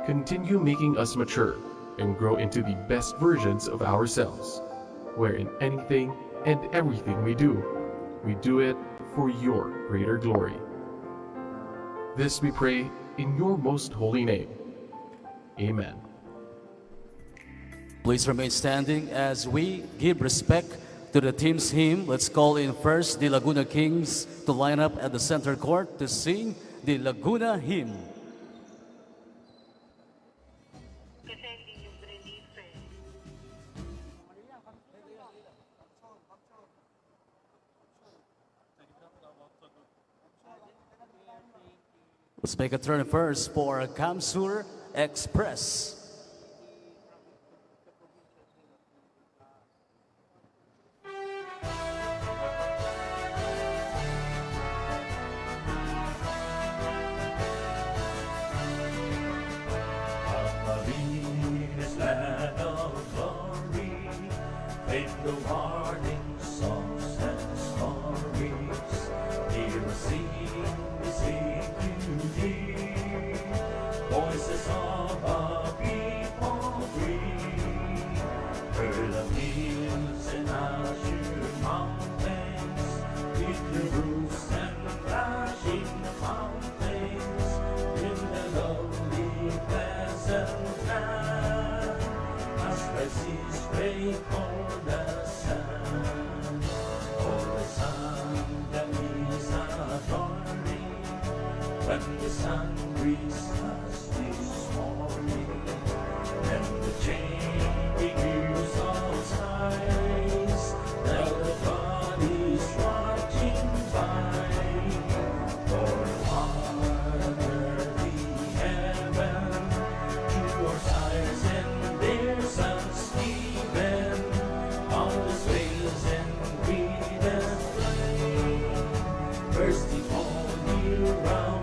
Continue making us mature and grow into the best versions of ourselves, where in anything and everything we do it for your greater glory. This we pray in your most holy name. Amen. Please remain standing as we give respect to the team's hymn. Let's call in first the Laguna Kings to line up at the center court to sing the Laguna hymn. Let's make a turn first for CamSur Express. The warning songs and stories, hear us sing to thee. Voices of our people free, heard of hills and azure mountains, with the roofs and flashing fountains, in the lovely pleasant land, as mercies break on the when the sun greets us this morning, and the changing hues of skies, now the God is watching by. For Father the heaven, to our sires and their sons given, all the sways and breeders flame, bursting all year round.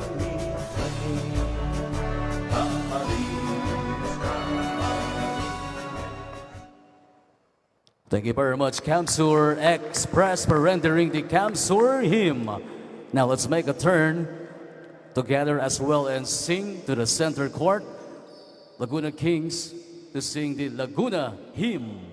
Thank you very much, CamSur Express, for rendering the CamSur hymn. Now let's make a turn to gather as well and sing to the center court, Laguna Kings, to sing the Laguna hymn.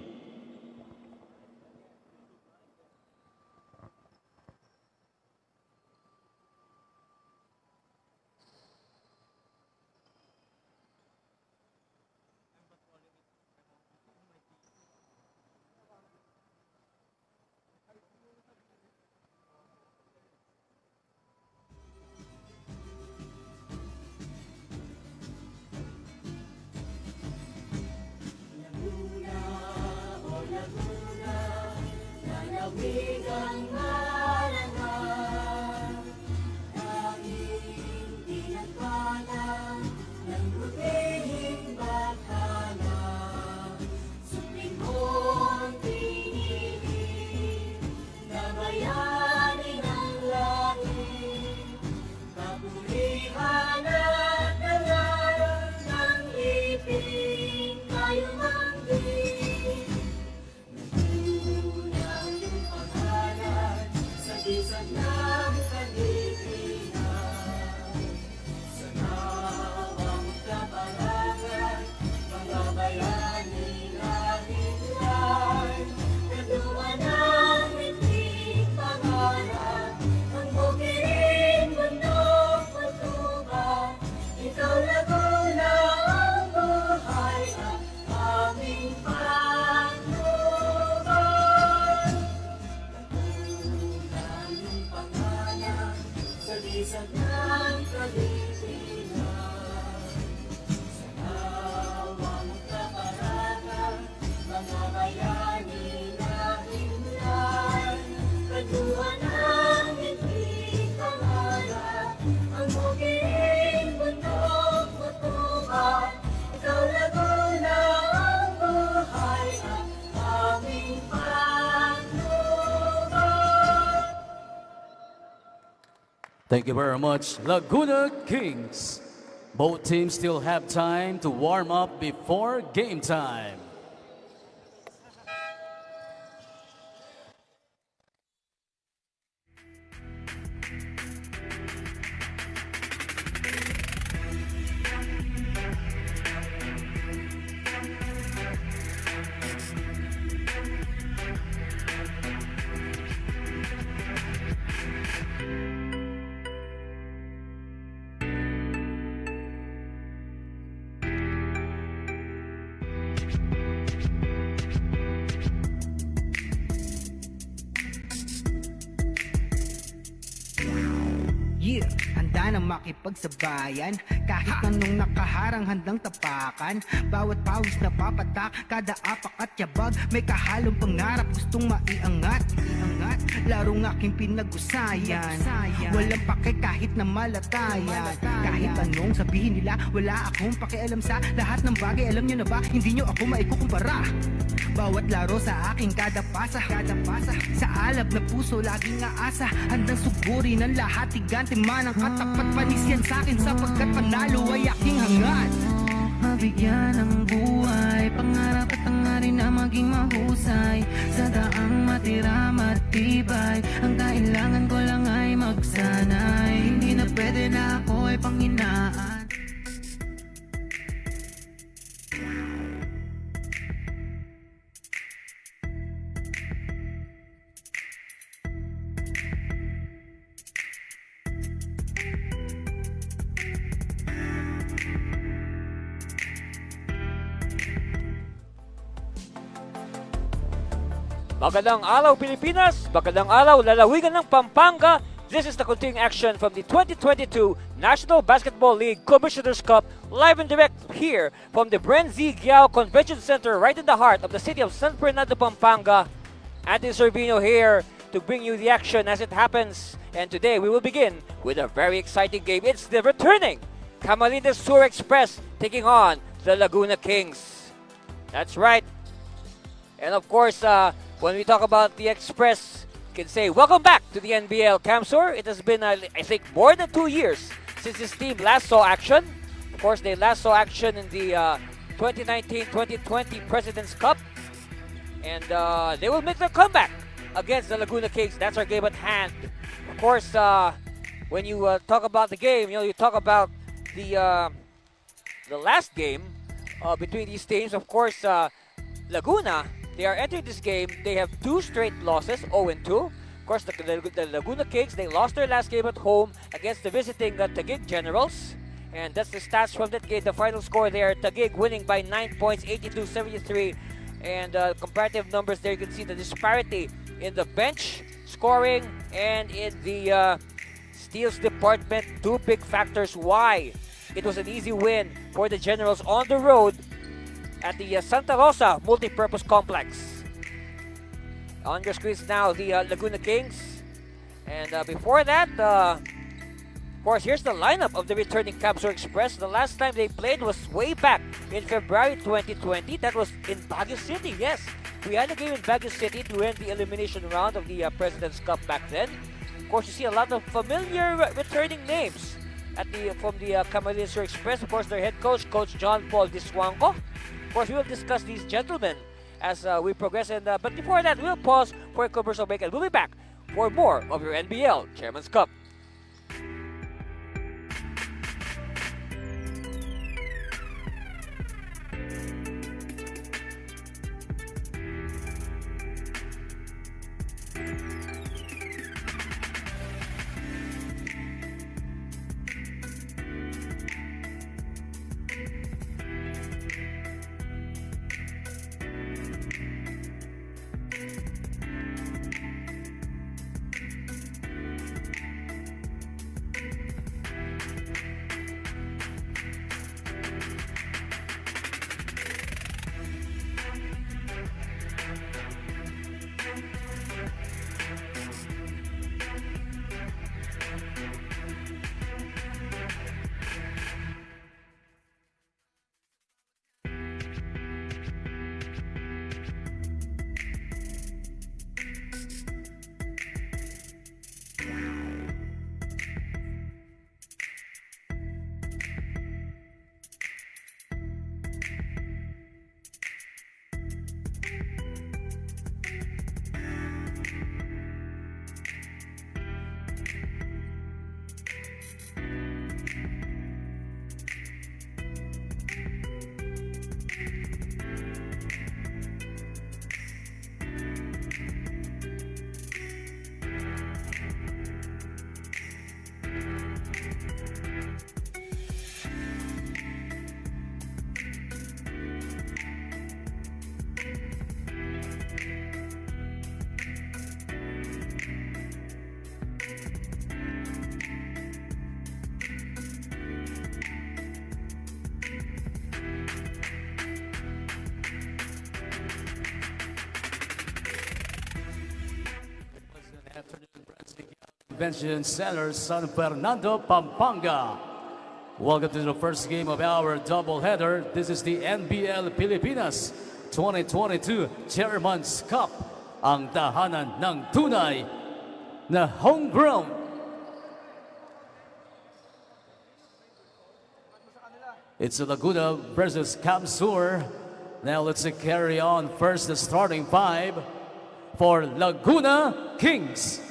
Thank you very much, Laguna Kings. Both teams still have time to warm up before game time. Yeah, handa na makipagsabayan. Kahit anong nakaharang handang tapakan. Bawat pawis na papatak, kada apak at yabag. May kahalong pangarap, gustong maiangat. Larong aking pinag-usayan. Walang pake kahit na malatayan. Kahit anong sabihin nila, wala akong pakialam sa lahat ng bagay. Alam nyo na ba, hindi nyo ako maikukumpara. Bawat laro sa aking kada pasa. Sa alab na puso, laging aasa. Handang sugurin ang lahat, tigante man ang katapat. Panis yan sa'kin sapagkat panalo ay aking hangad. Mabigyan ng buhay, pangarap at hangarin na maging mahusay. Sa daang matira matibay, ang kailangan ko lang ay magsanay. Hindi na pwede na ako ay panghinaan. Magandang araw Pilipinas, magandang araw lalawigan ng Pampanga. This is the continuing action from the 2022 National Basketball League Commissioner's Cup, live and direct here from the Bren Z. Giao Convention Center right in the heart of the city of San Fernando, Pampanga. Anthony Servino here to bring you the action as it happens. And today we will begin with a very exciting game. It's the returning Camarines Sur Express taking on the Laguna Kings. That's right. And of course, when we talk about the Express, you can say, welcome back to the NBL, CamSur. It has been, I think, more than 2 years since this team last saw action. Of course, they last saw action in the 2019-2020 President's Cup. And they will make their comeback against the Laguna Kings. That's our game at hand. Of course, when you talk about the game, you talk about the last game between these teams. Of course, Laguna, they are entering this game. They have 2 straight losses, 0-2. Of course, the Laguna Kings, they lost their last game at home against the visiting Taguig Generals. And that's the stats from that game. The final score there, Taguig winning by 9 points, 82-73. And comparative numbers there, you can see the disparity in the bench scoring and in the steals department. 2 big factors why it was an easy win for the Generals on the road at the Santa Rosa Multipurpose Complex. On your screens now, the Laguna Kings. And before that, of course, here's the lineup of the returning CamSur Express. The last time they played was way back in February 2020. That was in Baguio City, yes. We had a game in Baguio City to end the elimination round of the President's Cup back then. Of course, you see a lot of familiar returning names from the Camarines Sur Express. Of course, their head coach, Coach John Paul Diswango. Of course, we will discuss these gentlemen as we progress. But before that, we'll pause for a commercial break and we'll be back for more of your NBL Chairman's Cup. Convention Center, San Fernando, Pampanga. Welcome to the first game of our doubleheader. This is the NBL Pilipinas 2022 Chairman's Cup. Ang tahanan ng tunay na homegrown. It's Laguna versus CamSur. Now let's carry on first the starting five for Laguna Kings.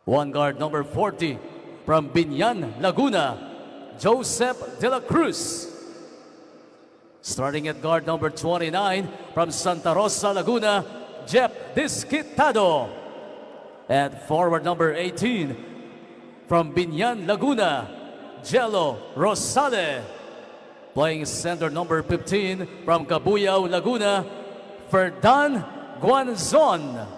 One guard number 40 from Binyan, Laguna, Joseph De La Cruz. Starting at guard number 29 from Santa Rosa, Laguna, Jeff Disquitado. At forward number 18 from Binyan, Laguna, Jello Rosale. Playing center number 15 from Cabuyao, Laguna, Ferdan Guanzon.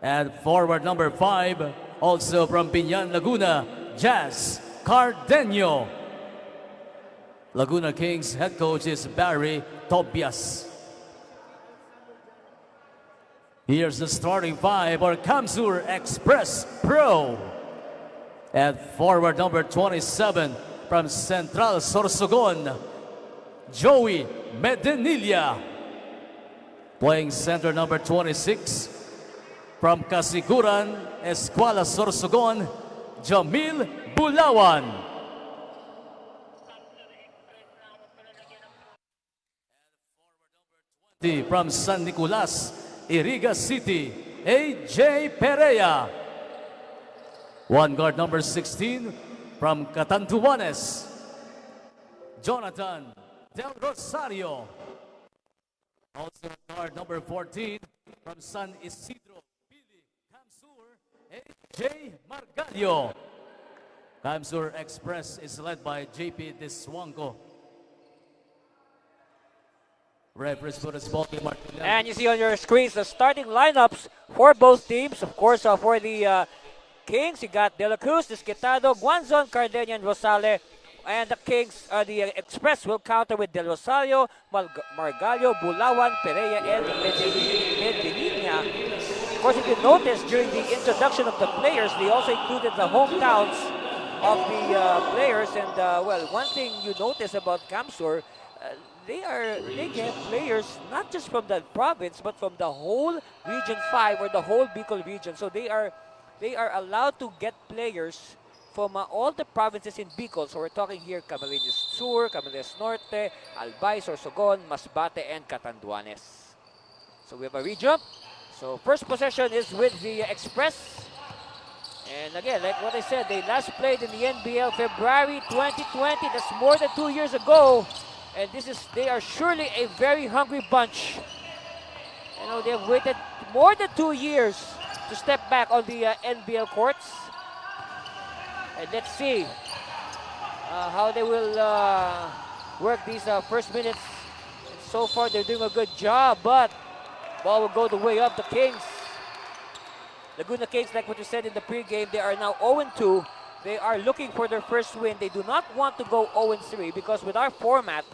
At forward number 5, also from Binyan, Laguna, Jazz Cardenio. Laguna Kings head coach is Barry Tobias. Here's the starting five for CamSur Express Pro. At forward number 27 from Central Sorsogon, Joey Medenilla. Playing center number 26 from Kasiguran, Escuela Sorsogon, Jamil Bulawan. From San Nicolas, Iriga City, AJ Perea. One guard number 16 from Catanduanes, Jonathan Del Rosario. Also guard number 14 from San Isidro, Pili, CamSur, AJ Margallo. CamSur Express is led by JP Deswango. Referees for the ball game, Martinez. And you see on your screens the starting lineups for both teams. Of course, for the Kings, you got De La Cruz, Disquitado, Guanzon, Cardenio, and Rosale. And the Kings, the Express will counter with Del Rosario, Margallo, Bulawan, Perea, and Medellina. Of course, if you notice during the introduction of the players, they also included the hometowns of the players. And well, one thing you notice about CamSur, they get players not just from the province but from the whole Region 5 or the whole Bicol region. So they are allowed to get players from all the provinces in Bicol. So we're talking here Camarines Sur, Camarines Norte, Albay, Sorsogon, Masbate, and Catanduanes. So we have a rejump. So first possession is with the Express. And again, like what I said, they last played in the NBL February 2020. That's more than 2 years ago. And they are surely a very hungry bunch. You know, they have waited more than 2 years to step back on the NBL courts. And let's see how they will work these first minutes. And so far, they're doing a good job, but ball will go the way of the Kings. Laguna Kings, like what you said in the pregame, they are now 0-2. They are looking for their first win. They do not want to go 0-3 because with our format,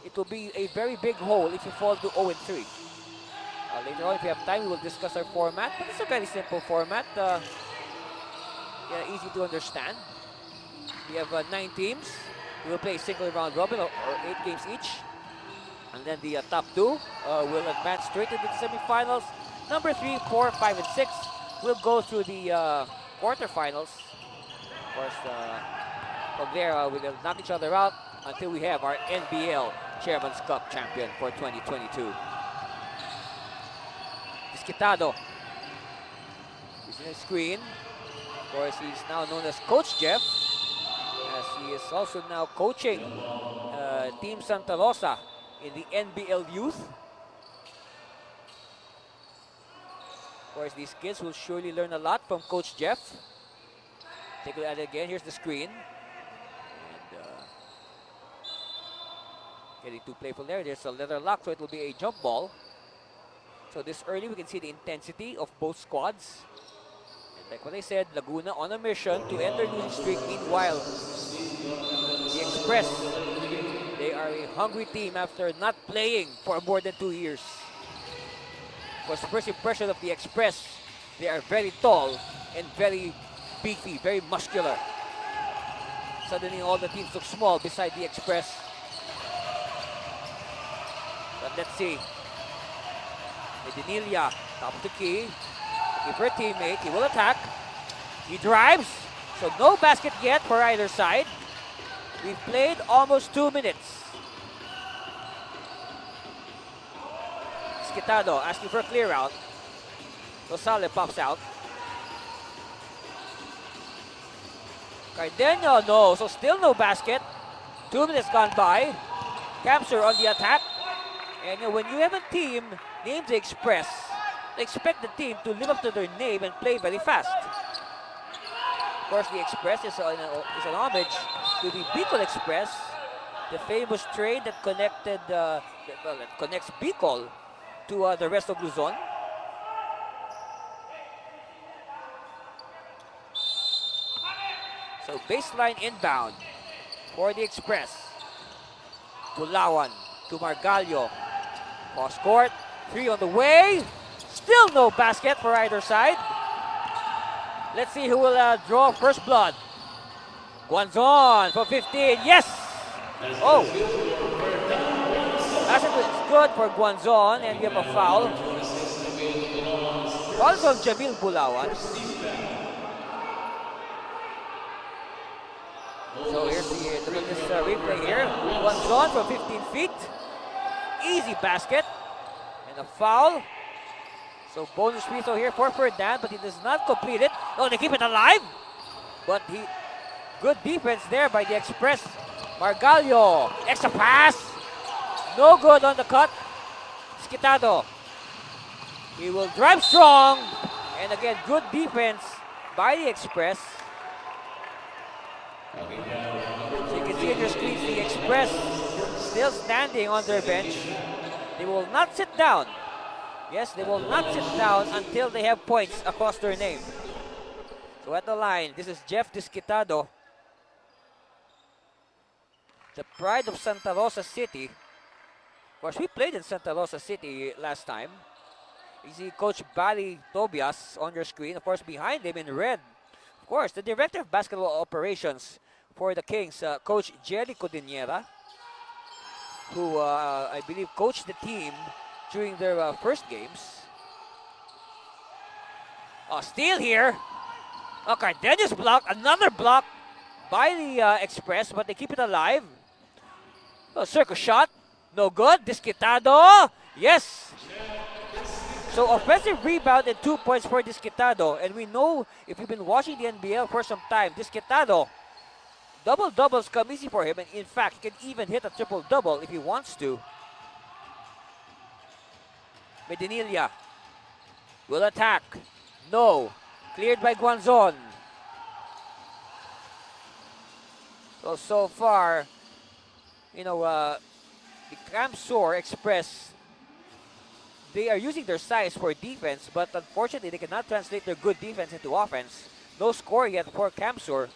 it will be a very big hole if you fall to 0-3. Later on, if we have time, we will discuss our format. But it's a very simple format. Yeah, easy to understand. We have 9 teams. We will play a single round robin or 8 games each. And then the top 2 will advance straight into the semifinals. Number 3, 4, 5, and 6 will go through the quarterfinals. Of course, from there, we will knock each other out until we have our NBL Chairman's Cup champion for 2022. Disquitado. He's in a screen. Of course, he's now known as Coach Jeff, as he is also now coaching Team Santa Rosa in the NBL Youth. Of course, these kids will surely learn a lot from Coach Jeff. Take a look at it again. Here's the screen. And getting too playful there. There's a leather lock, so it will be a jump ball. So this early, we can see the intensity of both squads. And like what I said, Laguna on a mission to end their losing streak. Meanwhile, the Express, they are a hungry team after not playing for more than 2 years. Was the first impression of the Express. They are very tall and very beefy, very muscular. Suddenly all the teams look small beside the Express. But let's see. Medinilla, top of the key. Looking for a teammate. He will attack. He drives. So no basket yet for either side. We've played almost 2 minutes. Skitado asking for a clear out. Rosale pops out. Cardenio, no. So still no basket. 2 minutes gone by. CamSur on the attack. And when you have a team named the Express, they expect the team to live up to their name and play very fast. Of course, the Express is an homage to the Bicol Express, the famous train that connected, that connects Bicol to the rest of Luzon. So baseline inbound for the Express. Bulawan to Margallo. Cross court, 3 on the way. Still no basket for either side. Let's see who will draw first blood. Guanzon for 15. Yes! Oh! Basket is good for Guanzon, and we have a foul. Foul from Jamil Bulawan. So here's the look at this replay here. Guanzon from 15 feet. Easy basket. And a foul. So bonus free throw here for Ferdinand, but he does not complete it. Oh, they keep it alive. But good defense there by the Express. Margallo. Extra pass. No good on the cut. Skitado. He will drive strong. And again, good defense by the Express. So you can see in your screens the Express still standing on their bench. They will not sit down. Yes, they will not sit down until they have points across their name. So at the line, this is Jeff Disquitado, the pride of Santa Rosa City. Of course, we played in Santa Rosa City last time. You see Coach Barry Tobias on your screen. Of course, behind him in red, of course, the Director of Basketball Operations for the Kings, Coach Jerry Codinera, who I believe coached the team during their first games. Oh, steal here. Okay, Dennis block, another block by the Express, but they keep it alive. Oh, circle shot, no good. Disquitado, yes. So offensive rebound and 2 points for Disquitado. And we know, if you've been watching the NBL for some time, Disquitado, double-doubles come easy for him. And in fact, he can even hit a triple-double if he wants to. Medinilla will attack. No. Cleared by Guanzon. So far, you know, the CamSur Express, they are using their size for defense, but unfortunately, they cannot translate their good defense into offense. No score yet for CamSur.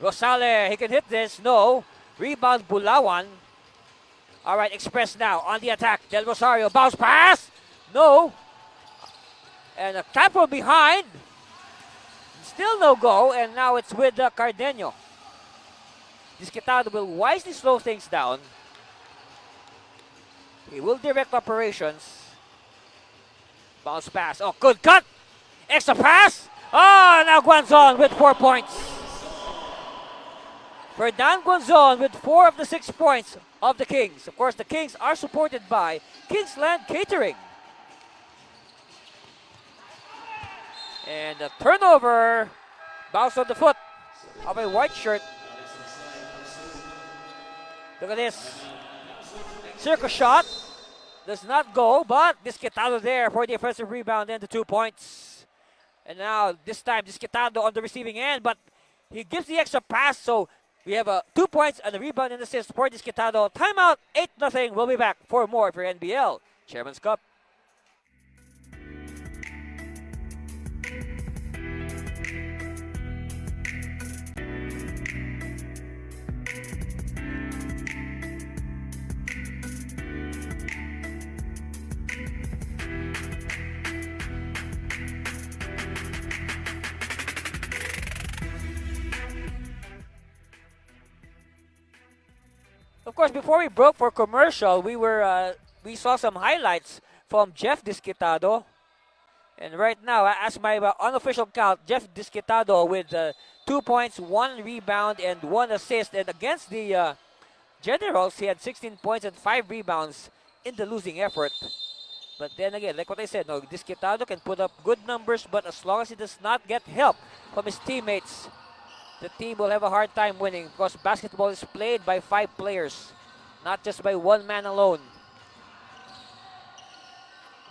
Rosale, he can hit this. No. Rebound Bulawan. All right, Express now on the attack. Del Rosario, bounce pass. No. And a tap from behind. Still no go, and now it's with Cardenio. Disquitado will wisely slow things down. He will direct operations. Bounce pass. Oh, good cut. Extra pass. Oh, now Guanzon with 4 points. Ferdinand Guanzon with 4 of the 6 points of the Kings. Of course, the Kings are supported by Kingsland Catering. And a turnover. Bounce on the foot of a white shirt. Look at this. Circle shot. Does not go, but Disquitado there for the offensive rebound and the 2 points. And now, this time, Disquitado on the receiving end, but he gives the extra pass, so we have 2 points and a rebound and assist for Disquitado. Timeout, 8-0. We'll be back for more for NBL Chairman's Cup. Of course, before we broke for commercial, we saw some highlights from Jeff Disquitado. And right now, as my unofficial count, Jeff Disquitado with 2 points, 1 rebound, and 1 assist. And against the Generals, he had 16 points and 5 rebounds in the losing effort. But then again, like what I said, no, Disquitado can put up good numbers, but as long as he does not get help from his teammates, the team will have a hard time winning because basketball is played by 5 players, not just by 1 man alone.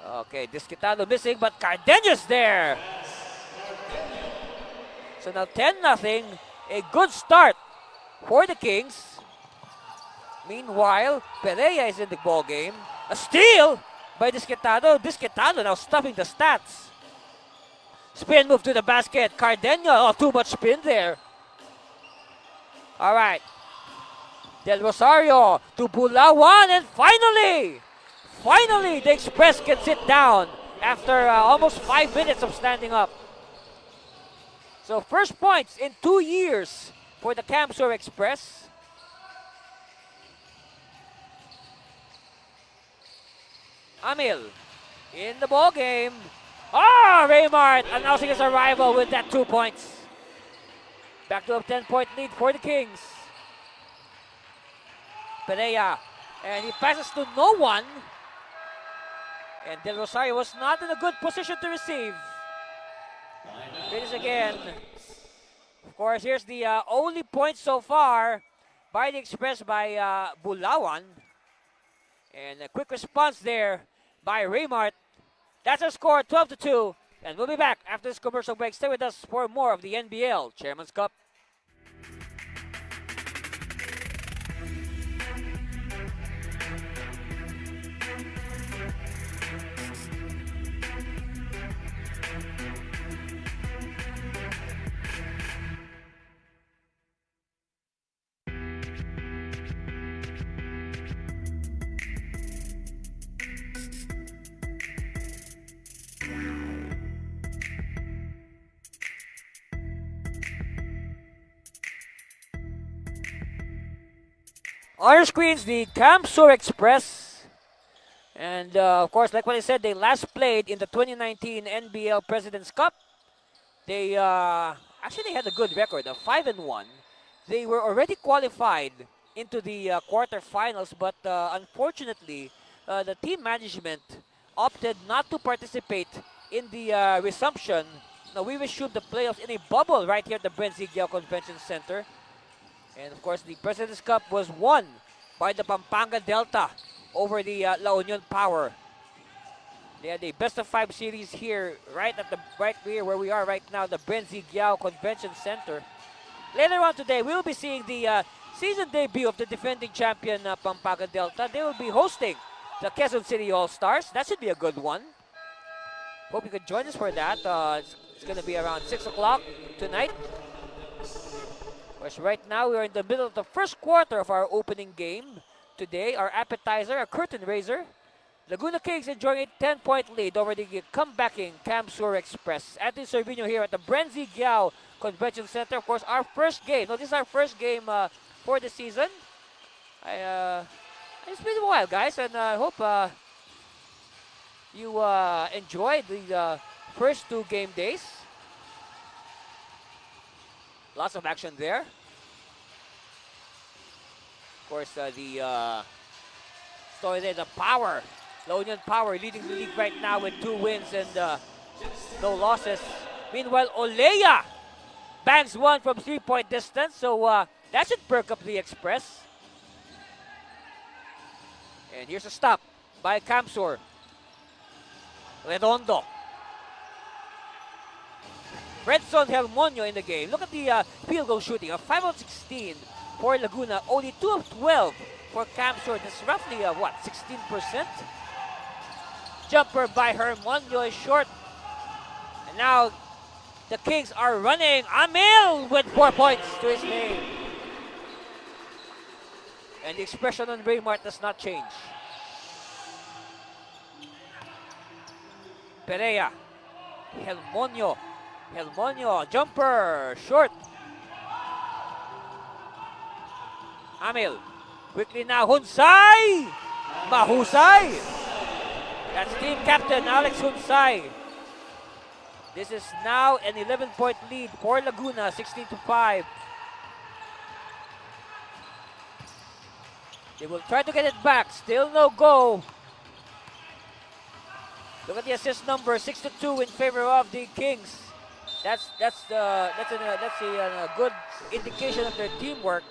Okay, Disquitado missing, but Cardenas there. So now 10-0, a good start for the Kings. Meanwhile, Perea is in the ball game. A steal by Disquitado. Disquitado now stuffing the stats. Spin move to the basket. Cardenas, oh, too much spin there. All right. Del Rosario to Bulawan, and finally, the Express can sit down after almost 5 minutes of standing up. So first points in 2 years for the CamSur Express. Amil in the ball game. Ah, Raymart announcing his arrival with that 2 points. Back to a 10-point lead for the Kings. Perea, and he passes to no one. And Del Rosario was not in a good position to receive. Finish again. Of course, here's the only point so far by the Express by Bulawan. And a quick response there by Raymart. That's our score, 12-2. And we'll be back after this commercial break. Stay with us for more of the NBL Chairman's Cup. On your screens, the CamSur Express. And of course, like what I said, they last played in the 2019 NBL President's Cup. They actually had a good record of 5-1. They were already qualified into the quarterfinals, but unfortunately, the team management opted not to participate in the resumption. Now we resumed the playoffs in a bubble right here at the Brenzig-Yao Convention Center. And of course, the President's Cup was won by the Pampanga Delta over the La Union Power. They had a best-of-5 series here, right here where we are right now, the Brenzig-Yao Convention Center. Later on today, we will be seeing the season debut of the defending champion Pampanga Delta. They will be hosting the Quezon City All-Stars. That should be a good one. Hope you could join us for that. It's going to be around 6 o'clock tonight. Right now, we are in the middle of the first quarter of our opening game today. Our appetizer, a curtain raiser. Laguna Kings enjoying a 10-point lead over the comebacking CamSur Express. Anthony Cervino here at the Brenzig-Yao Convention Center. Of course, our first game. No, this is our first game for the season. It's been a while, guys, and I hope you enjoyed the first 2 game days. Lots of action there. Of course, the story there, the Power. La Union Power leading the league right now with 2 wins and no losses. Meanwhile, Olea bangs one from 3-point distance, so that should perk up the Express. And here's a stop by CamSur. Redondo. Redson Helmonio in the game. Look at the field goal shooting. A 5 of 16 for Laguna. Only 2 of 12 for CamSur. That's roughly, 16%? Jumper by Helmonio is short. And now the Kings are running. Amil with 4 points to his name. And the expression on Raymart does not change. Perea. Helmonio. Helmonio, jumper, short. Amil. Quickly now, Hunsay! Mahusay! That's team captain Alex Hunsay. This is now an 11-point lead for Laguna, 16-5. They will try to get it back. Still no go. Look at the assist number, 6-2 in favor of the Kings. That's a good indication of their teamwork.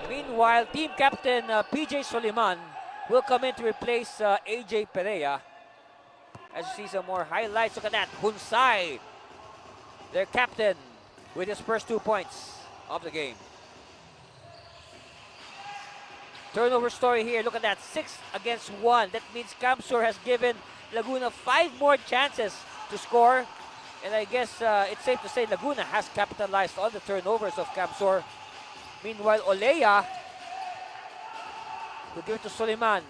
Meanwhile, team captain PJ Soliman will come in to replace AJ Perea. As you see some more highlights, look at that. Hunsay, their captain, with his first 2 points of the game. Turnover story here, look at that, 6 against 1. That means CamSur has given Laguna 5 more chances to score. And I guess it's safe to say Laguna has capitalized on the turnovers of CamSur. Meanwhile, Olea will give it to Soliman.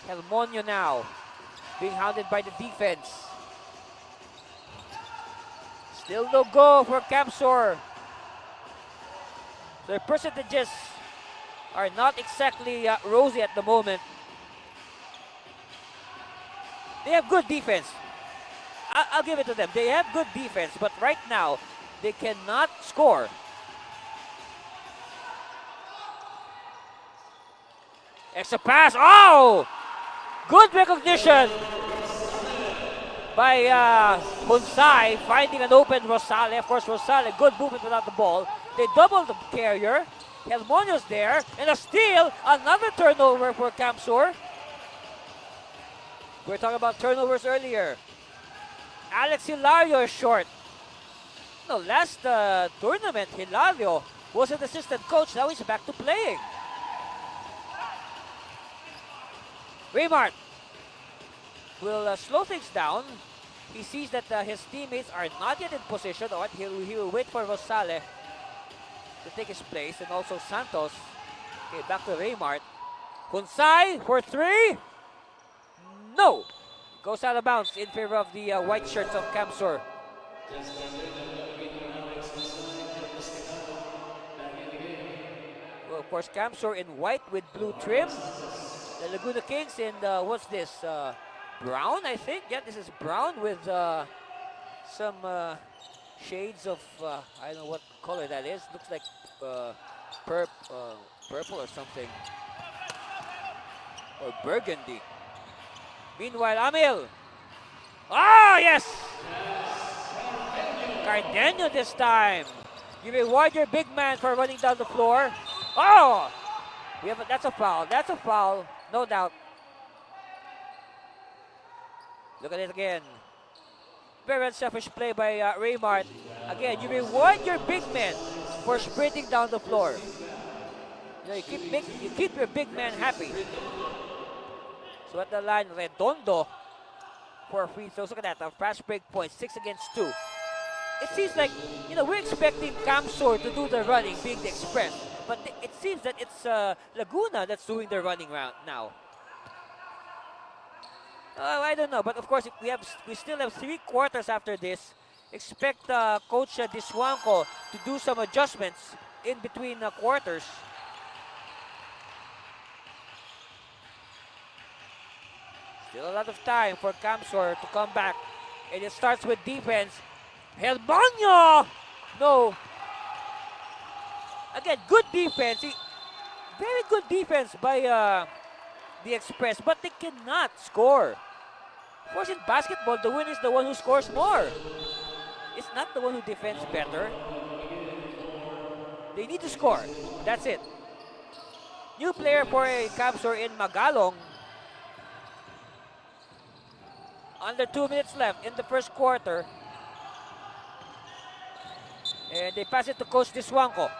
Helmonio now, being hounded by the defense. Still no go for CamSur. Their percentages are not exactly rosy at the moment. They have good defense. I'll give it to them. They have good defense, but right now, they cannot score. Extra pass. Oh! Good recognition by Hunsay, finding an open Rosale. Of course, Rosale, good movement without the ball. They double the carrier. Helmonio's there, and a steal, another turnover for CamSur. We were talking about turnovers earlier. Alex Hilario is short. No, last tournament, Hilario was an assistant coach. Now he's back to playing. Raymart will slow things down. He sees that his teammates are not yet in position. Or he will wait for Rosale to take his place, and also Santos. Okay, back to Raymart. Hunsay for 3. No! Goes out of bounds in favor of the white shirts of CamSur. Well, of course, CamSur in white with blue trim. The Laguna Kings in what's this? Brown, I think. Yeah, this is brown with some shades of I don't know what color that is. Looks like purple or something, or burgundy. Meanwhile, Amil. Oh yes, Cardenio this time. You reward your big man for running down the floor. Oh, that's a foul. That's a foul, no doubt. Look at it again. Very unselfish play by Raymart. Again, you reward your big men for sprinting down the floor. You know, you keep your big man happy. So at the line, Redondo for free throws. Look at that, a fast break point, 6 against 2. It seems like, you know, we're expecting CamSur to do the running, being the express. But it seems that it's Laguna that's doing the running round now. I don't know, but of course we still have 3 quarters after this. Expect Coach Diswanko to do some adjustments in between quarters. Still a lot of time for CamSur to come back, and it starts with defense. Helmonio! No. Again, good defense. Very good defense by the Express, but they cannot score. Of course, in basketball, the winner is the one who scores more. It's not the one who defends better. They need to score. That's it. New player for CamSur in Magalong. Under 2 minutes left in the first quarter. And they pass it to Coach Diswanko.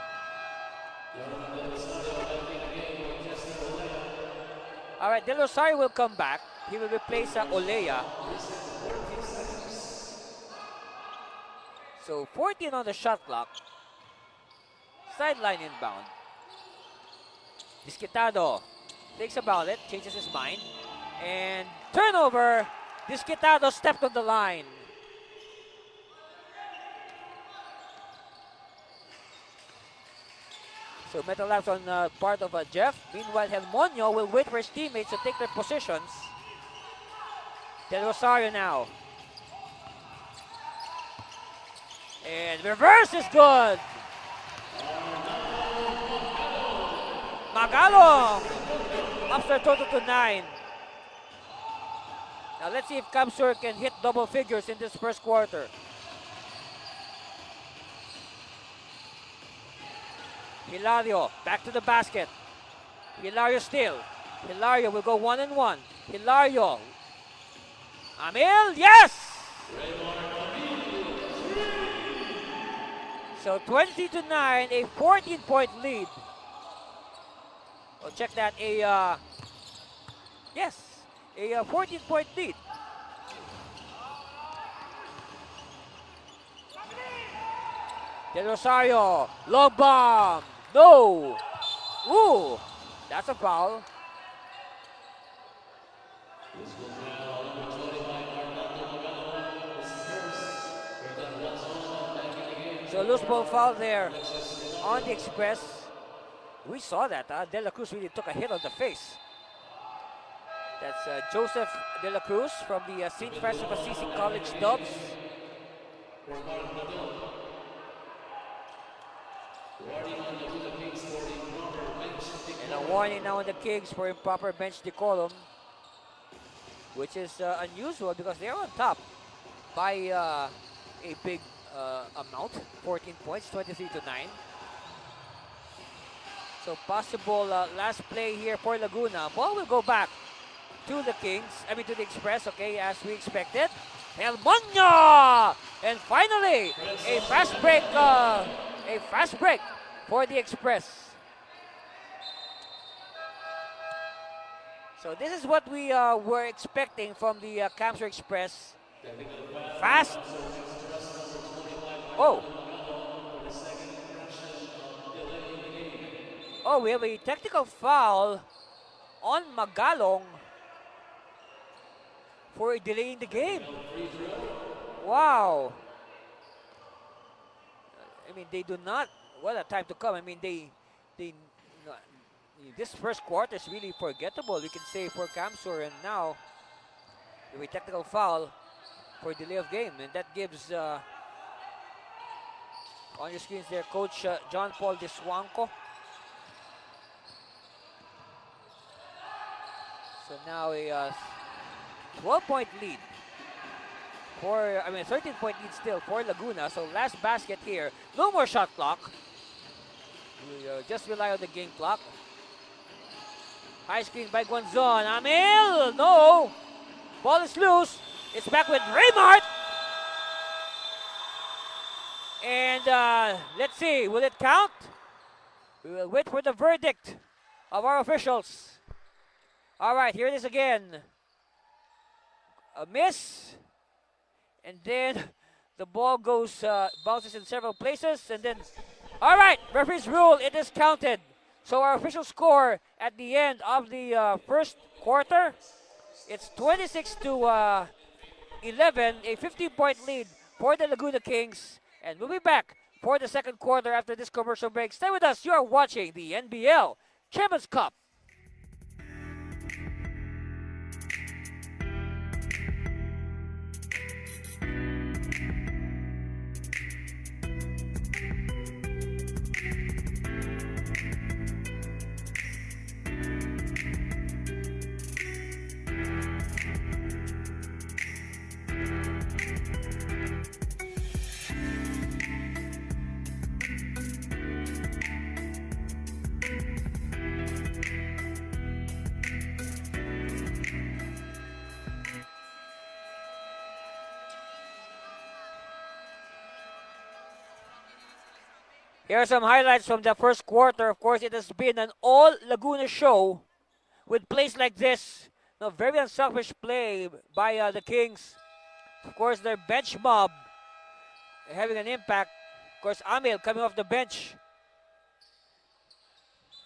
All right, Del Rosario will come back. He will replace Olea. So 14 on the shot clock. Sideline inbound. Disquitado thinks about it, changes his mind. And turnover. Disquitado stepped on the line. So metal laps on part of Jeff. Meanwhile, Helmonio will wait for his teammates to take their positions. Del Rosario now. And reverse is good. Magalong ups their total to 9. Now let's see if CamSur can hit double figures in this first quarter. Hilario back to the basket. Hilario still. Hilario will go 1-1. Hilario. Amil, yes! So 20-9, a 14-point lead. Well, check that, a 14-point lead. Del Rosario, long bomb, no! Ooh, that's a foul. So loose ball foul there on the Express. We saw that. De La Cruz really took a hit on the face. That's Joseph De La Cruz from the St. Francis of Assisi College Dubs. And a warning now on the Kings for improper bench decorum, which is unusual because they're on top by a big amount, 14 points, 23-9. So possible last play here for Laguna. Ball will go back to the Kings, to the Express, okay, as we expected. Helmonio! And finally, a fast break for the Express. So this is what we were expecting from the CamSur Express. Fast. Oh, we have a technical foul on Magalong for delaying the game. Wow. They do not. What a time to come. This first quarter is really forgettable, we can say, for CamSur, and now we have a technical foul for delay of game, and that gives on your screens there, Coach John Paul Diswanco. So now a 12-point lead for, 13-point lead still for Laguna. So last basket here, no more shot clock. We just rely on the game clock. High screen by Guanzon. Amil, no. Ball is loose. It's back with Raymart. And let's see, will it count? We will wait for the verdict of our officials. All right, here it is again. A miss. And then the ball goes, bounces in several places. And then, all right, referee's rule, it is counted. So our official score at the end of the first quarter, it's 26-11, a 15-point lead for the Laguna Kings. And we'll be back for the second quarter after this commercial break. Stay with us. You are watching the NBL Champions Cup. Here are some highlights from the first quarter. Of course, it has been an all Laguna show with plays like this. Very unselfish play by the Kings. Of course, their bench mob having an impact. Of course, Amil coming off the bench.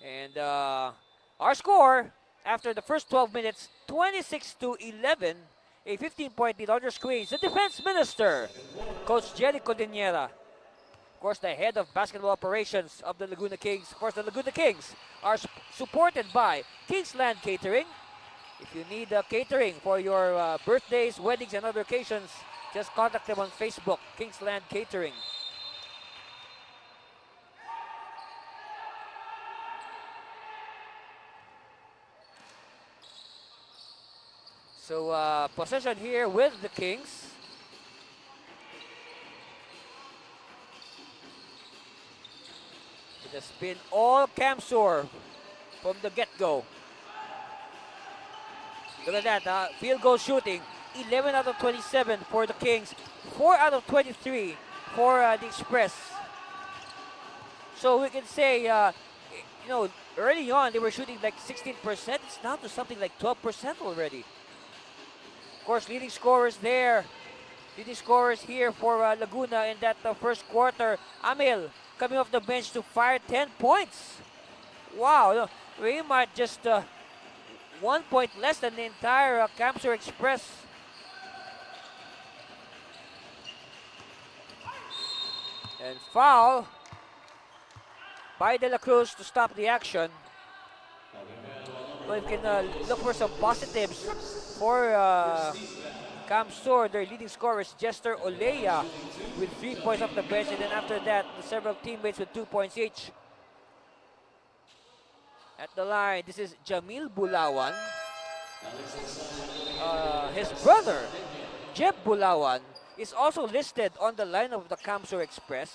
And our score after the first 12 minutes, 26-11, a 15-point lead on your screens. The defense minister, Coach Jerry Cordillera. Of course, the head of basketball operations of the Laguna Kings. Of course, the Laguna Kings are supported by Kingsland Catering. If you need catering for your birthdays, weddings, and other occasions, just contact them on Facebook, Kingsland Catering. So possession here with the Kings. It has been all CamSur from the get-go. Look at that, field goal shooting, 11 out of 27 for the Kings, 4 out of 23 for the Express. So we can say, early on they were shooting like 16%. It's down to something like 12% already. Of course, leading scorers there. Leading scorers here for Laguna in that first quarter. Amil coming off the bench to fire 10 points. Wow, Raymart just 1 point less than the entire CamSur Express. And foul by De La Cruz to stop the action. Well, we can look for some positives for CamSur. Their leading scorer is Jester Oleya with 3 points off the bench, and then after that, several teammates with 2 points each. At the line, this is Jamil Bulawan. His brother, Jeb Bulawan, is also listed on the line of the CamSur Express.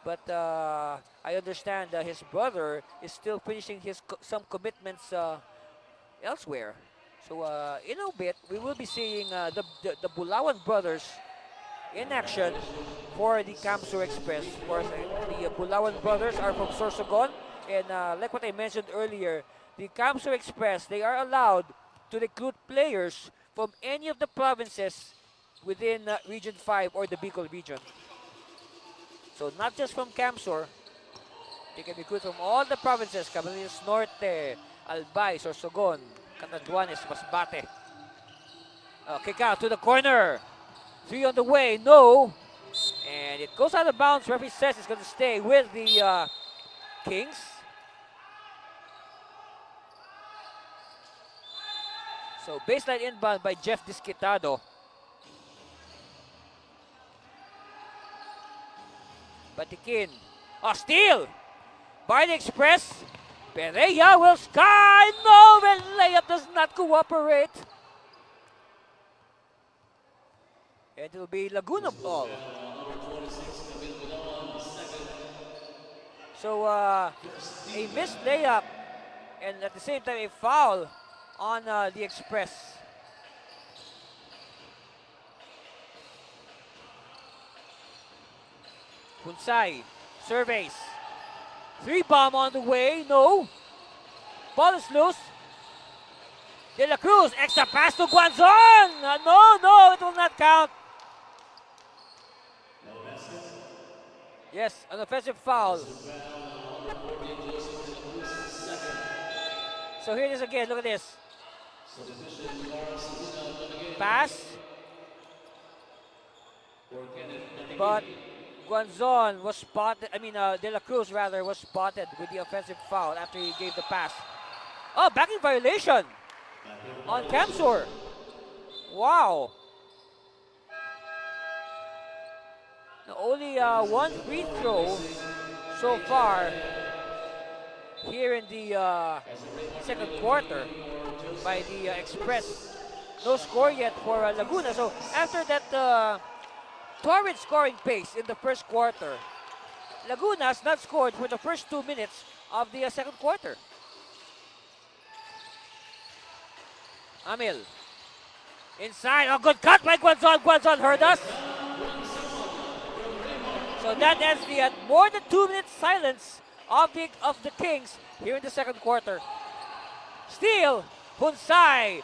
But I understand his brother is still finishing some commitments elsewhere. So in a bit, we will be seeing the Bulawan brothers in action for the CamSur Express. Of course, the Bulawan brothers are from Sorsogon. And like what I mentioned earlier, the CamSur Express, they are allowed to recruit players from any of the provinces within Region 5 or the Bicol region. So not just from CamSur, they can recruit from all the provinces, Camarines Norte, Albay, Sorsogon, Catanduanes, Masbate. Kick out to the corner. 3 on the way, no. And it goes out of bounds. Referee says it's going to stay with the Kings. So baseline inbound by Jeff Disquitado. Batikin. Steal by the Express. Pereya will sky. No, and layup does not cooperate. It will be Laguna ball. So a missed layup and at the same time a foul on the Express. Hunsay surveys. 3 bomb on the way, no. Ball is loose. De La Cruz, extra pass to Guanzon. No, it will not count. Yes, an offensive foul. So here it is again, look at this. Pass. But Guanzon was spotted, De La Cruz rather, was spotted with the offensive foul after he gave the pass. Backing violation on CamSur. Wow. Now, only 1 free throw so far here in the second quarter by the Express. No score yet for Laguna. So after that torrid scoring pace in the first quarter, Laguna has not scored for the first 2 minutes of the second quarter. Amil. Inside. Good cut by Guanzon. Guanzon heard us. So that ends the more than 2 minute silence of the Kings here in the second quarter. Steal. Hunsay.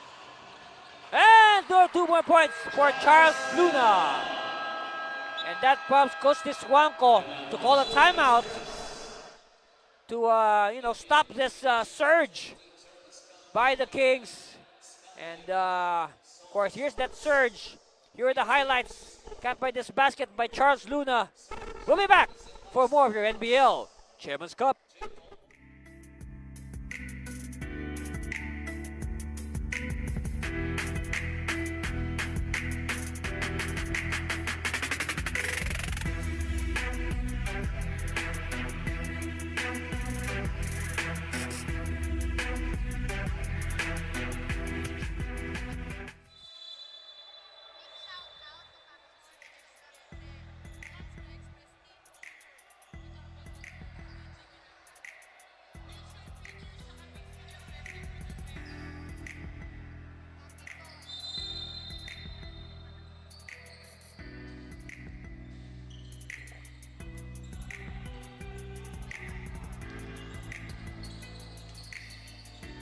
And there are 2 more points for Charles Luna. And that prompts Coach Diswanko to call a timeout to stop this surge by the Kings. And of course, here's that surge. Here are the highlights. Capped by this basket by Charles Luna. We'll be back for more of your NBL Chairman's Cup.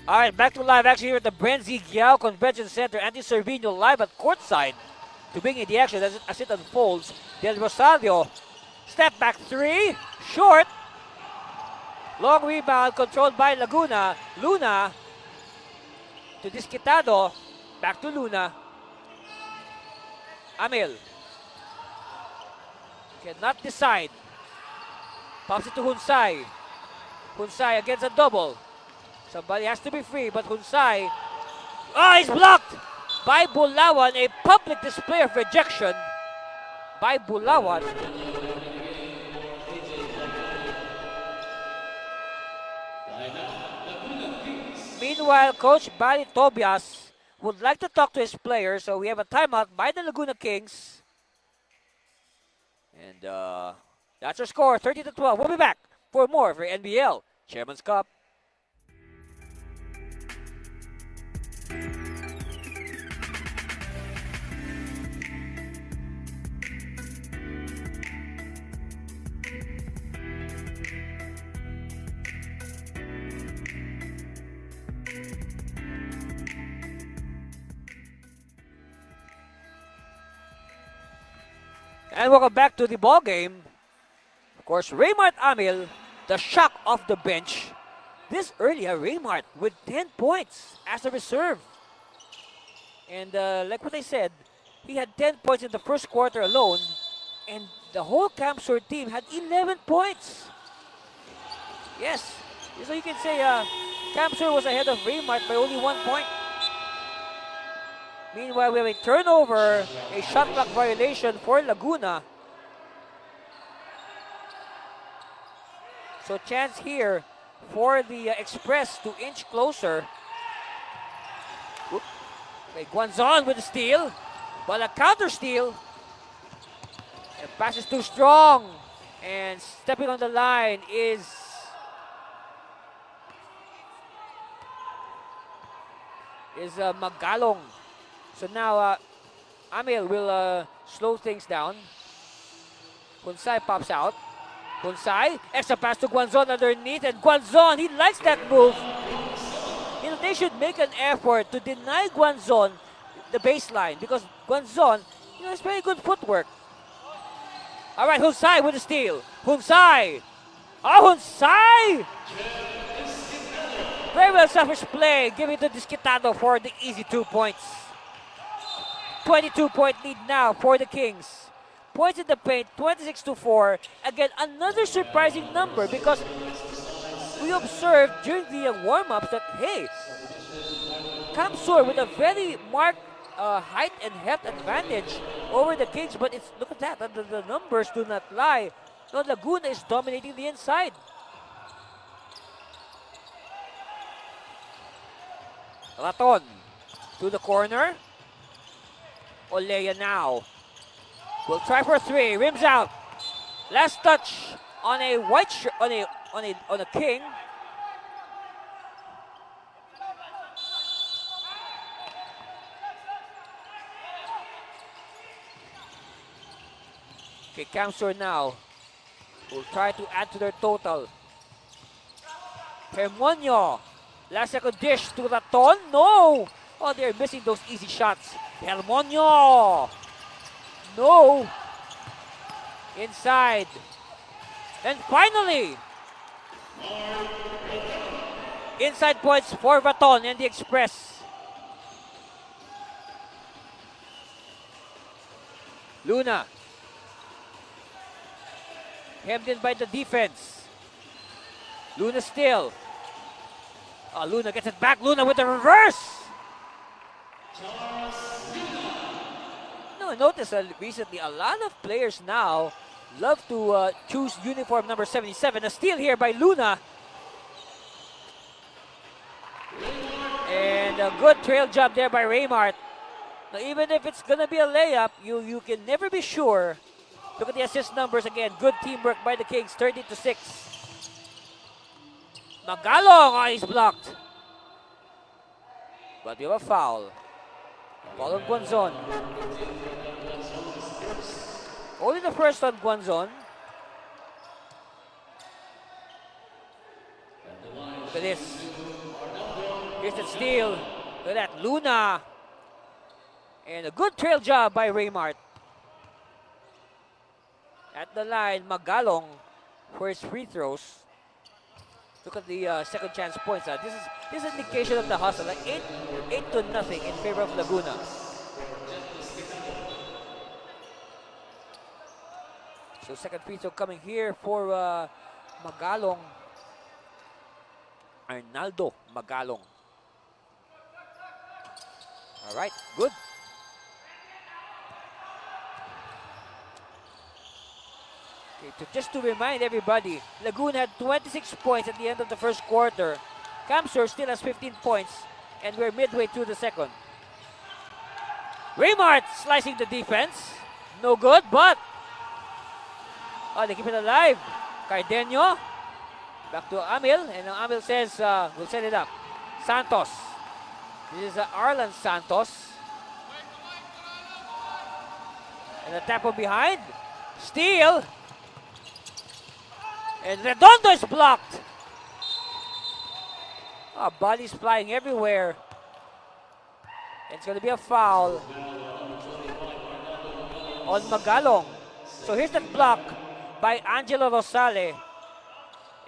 All right, back to live action here at the Brenzy Giao Convention Center. Andy Cervino live at courtside to bring in the action as it unfolds. Del Rosario, step back three, short. Long rebound controlled by Laguna. Luna to Disquitado, back to Luna. Amil cannot decide. Pops it to Hunsay. Hunsay against a double. Somebody has to be free, but Hunsay, he's blocked by Bulawan. A public display of rejection by Bulawan. Meanwhile, Coach Barry Tobias would like to talk to his players, so we have a timeout by the Laguna Kings. And that's our score, 30-12. We'll be back for more for NBL Chairman's Cup. And welcome back to the ball game. Of course, Raymart Amil, the shock of the bench. This earlier, Raymart with 10 points as a reserve. And like what I said, he had 10 points in the first quarter alone. And the whole CamSur team had 11 points. Yes, so you can say CamSur was ahead of Raymart by only 1 point. Meanwhile, we have a turnover, a shot clock violation for Laguna. So chance here for the Express to inch closer. Okay, Guanzon with the steal, but a counter steal. The pass is too strong, and stepping on the line is Magalong. So now Amil will slow things down. Hunsay pops out. Hunsay, extra pass to Guanzon underneath, and Guanzon, he likes that move. You know, they should make an effort to deny Guanzon the baseline because Guanzon, you know, has very good footwork. All right, Hunsay with the steal. Hunsay. Hunsay! Very well selfish play, giving to Disquitado for the easy 2 points. 22-point lead now for the Kings. Points in the paint, 26-4. Again, another surprising number because we observed during the warm-ups that, hey, CamSur with a very marked height and heft advantage over the Kings, but it's look at that, the numbers do not lie. No, Laguna is dominating the inside. Raton to the corner. Olea now will try for three. Rims out. Last touch on a white shirt on a King. Okay, CamSur now will try to add to their total. Hermonio. Last second dish to Raton. No! Oh, they're missing those easy shots. Hermonio. No. Inside. And finally, inside points for Raton and the Express. Luna. hemmed in by the defense. Luna still. Luna gets it back. Luna with the reverse. No, notice recently a lot of players now love to choose uniform number 77. A steal here by Luna. And a good trail job there by Raymart. Now, even if it's going to be a layup, you can never be sure. Look at the assist numbers again. Good teamwork by the Kings, 30-6. Magalong, he's blocked. But we have a foul. Foul on Guanzon. Only the first on Guanzon. Look at this. Here's the steal. Look at that. Luna. And a good trail job by Raymart. At the line, Magalong for his free throws. Look at the second chance points. This is indication of the hustle. Like 8-0 in favor of Laguna. So second free throw coming here for Magalong. Arnaldo Magalong. All right, good. Okay, just to remind everybody, Laguna had 26 points at the end of the first quarter. CamSur still has 15 points, and we're midway through the second. Raymart slicing the defense. No good, but they keep it alive. Cardenio. Back to Amil, and Amil says, we'll set it up. Santos. This is Arlan Santos. And a tap from behind. Steal. And Redondo is blocked. Bodies flying everywhere. And it's going to be a foul on Magalong. So here's that block by Angelo Rosale.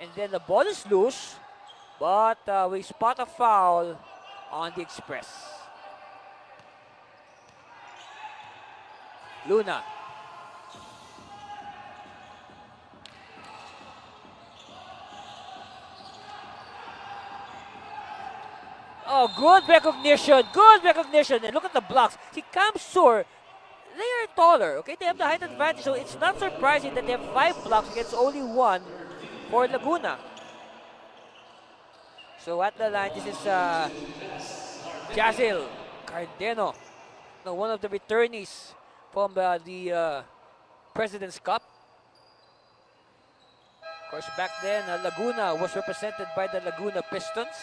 And then the ball is loose, but we spot a foul on the Express. Luna. Good recognition, good recognition. And look at the blocks. See, CamSur, they are taller, okay? They have the height advantage, so it's not surprising that they have 5 blocks against only 1 for Laguna. So at the line, this is Jazil Cardeno, one of the returnees from the President's Cup. Of course, back then, Laguna was represented by the Laguna Pistons.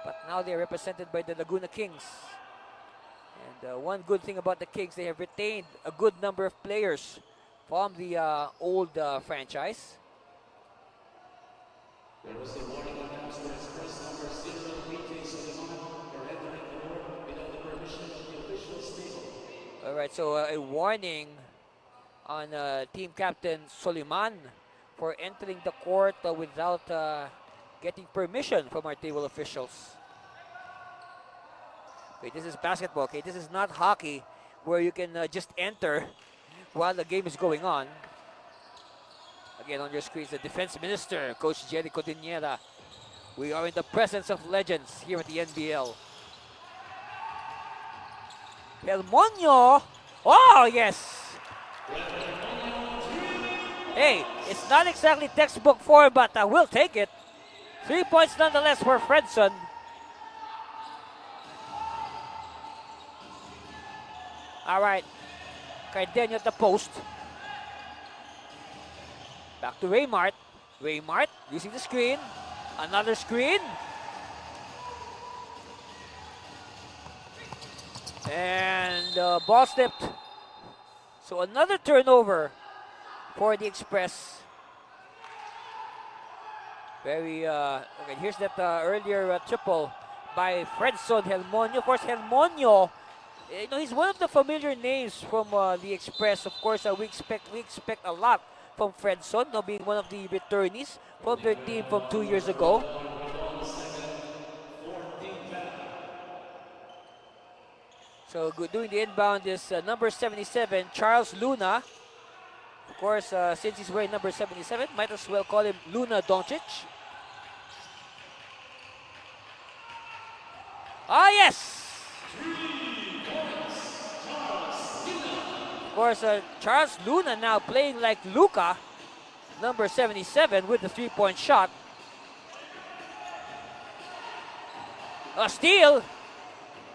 But now they're represented by the Laguna Kings. And one good thing about the Kings, they have retained a good number of players from the old franchise. There was a warning announced that Express number 0 Suleiman are entering the court without the permission of the official stable. Alright, so a warning on team captain Soliman for entering the court without getting permission from our table officials. Okay, this is basketball. Okay, this is not hockey where you can just enter while the game is going on. Again, on your screens, the defense minister, Coach Jerry Codinera. We are in the presence of legends here at the NBL. Helmonio. Oh, yes. Hey, it's not exactly textbook form, but we'll take it. 3 points nonetheless for Fredson. All right. Cardenio at the post. Back to Raymart. Raymart using the screen. Another screen. And ball slipped. So another turnover for the Express. Very, okay, here's that earlier triple by Fredson Helmonio. Of course, Helmonio, he's one of the familiar names from the Express. Of course, we expect a lot from Fredson, being one of the returnees from their team from 2 years ago. So doing the inbound is number 77, Charles Luna. Of course, since he's wearing number 77, might as well call him Luna Doncic. Ah, yes! Of course, Charles Luna now playing like Luka, number 77, with the three-point shot. A steal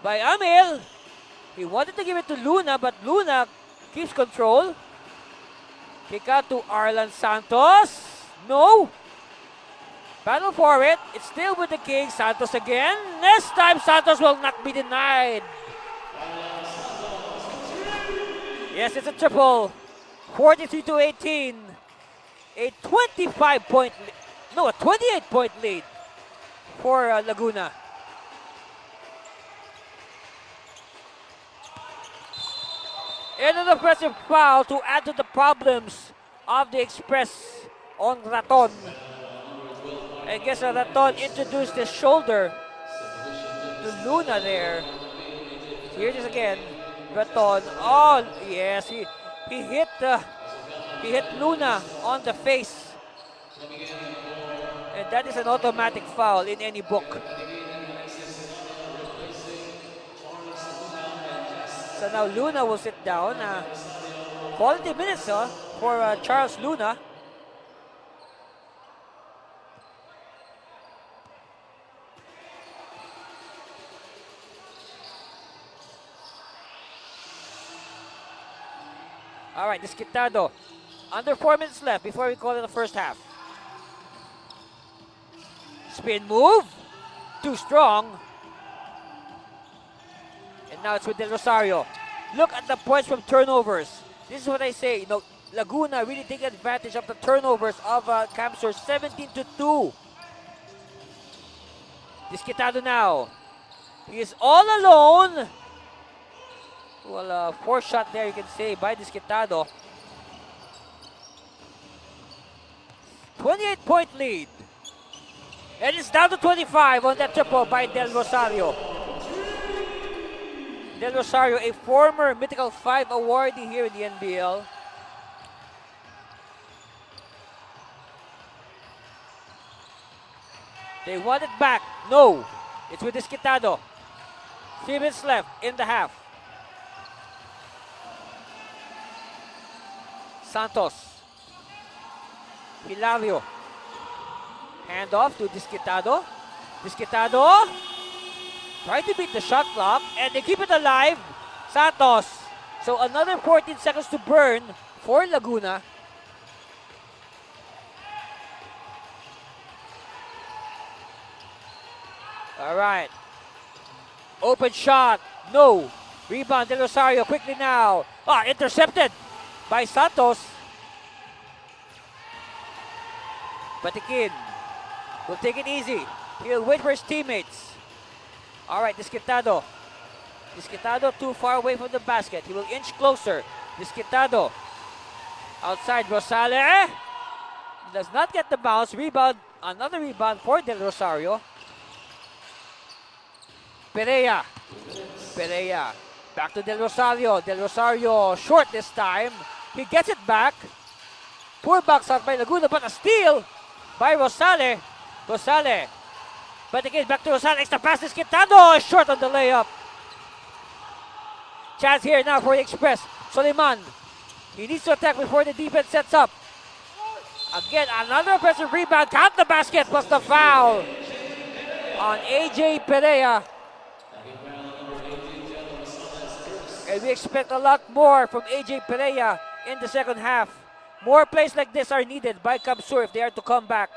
by Amil. He wanted to give it to Luna, but Luna keeps control. Kick out to Arlan Santos. No. Battle for it. It's still with the Kings. Santos again. This time, Santos will not be denied. Yes, it's a triple. 43-18. A 28-point lead for Laguna. And an offensive foul to add to the problems of the Express on Raton. I guess Raton introduced his shoulder to Luna there. Here it is again. Raton. Oh, yes, he hit Luna on the face. And that is an automatic foul in any book. So now Luna will sit down. Quality minutes for Charles Luna. All right, Desquitado. Under 4 minutes left before we call it the first half. Spin move. Too strong. And now it's with Del Rosario. Look at the points from turnovers. This is what I say. You know, Laguna really taking advantage of the turnovers of CamSur. 17-2. Desquitado now. He is all alone. Well, 4 shot there, you can say, by Desquitado. 28-point lead. And it's down to 25 on that triple by Del Rosario. Del Rosario, a former Mythical 5 awardee here in the NBL. They want it back. No. It's with Desquitado. 3 minutes left in the half. Santos. Hilario. Hand off to Desquitado. Desquitado. Trying to beat the shot clock, and they keep it alive. Santos. So another 14 seconds to burn for Laguna. All right. Open shot. No. Rebound, Del Rosario quickly now. Intercepted by Santos. Batikin will take it easy. He'll wait for his teammates. All right, Desquitado. Desquitado too far away from the basket. He will inch closer. Desquitado. Outside Rosale. Does not get the bounce. Rebound. Another rebound for Del Rosario. Perea. Perea. Back to Del Rosario. Del Rosario short this time. He gets it back. Poor box out by Laguna, but a steal by Rosale. Rosale. But again, back to Rosale. Extra pass. Desquitado short on the layup. Chance here now for the Express. Soliman. He needs to attack before the defense sets up. Again, another offensive rebound. Count the basket plus the foul on AJ Perea. And we expect a lot more from AJ Perea in the second half. More plays like this are needed by CamSur if they are to come back.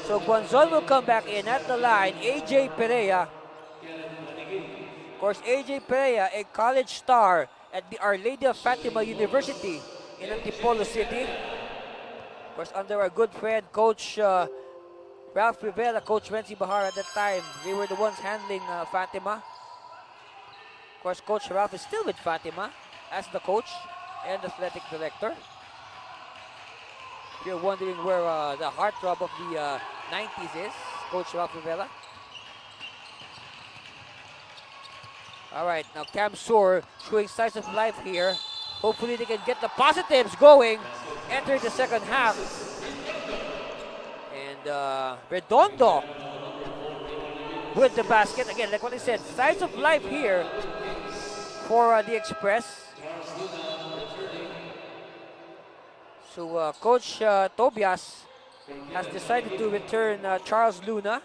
So Guanzon will come back in at the line. AJ Perea. Of course, AJ Perea, a college star at the Our Lady of Fatima University in Antipolo City. Of course, under our good friend, Coach Ralph Rivera, Coach Renzi Bahar at that time. They were the ones handling Fatima. Of course, Coach Ralph is still with Fatima as the coach and athletic director. If you're wondering where the heartthrob of the 90s is, Coach Ralph Rivera. All right, now CamSur showing signs of life here. Hopefully they can get the positives going entering the second half. And Redondo with the basket. Again, like what I said, size of life here for the Express. So Coach Tobias has decided to return Charles Luna.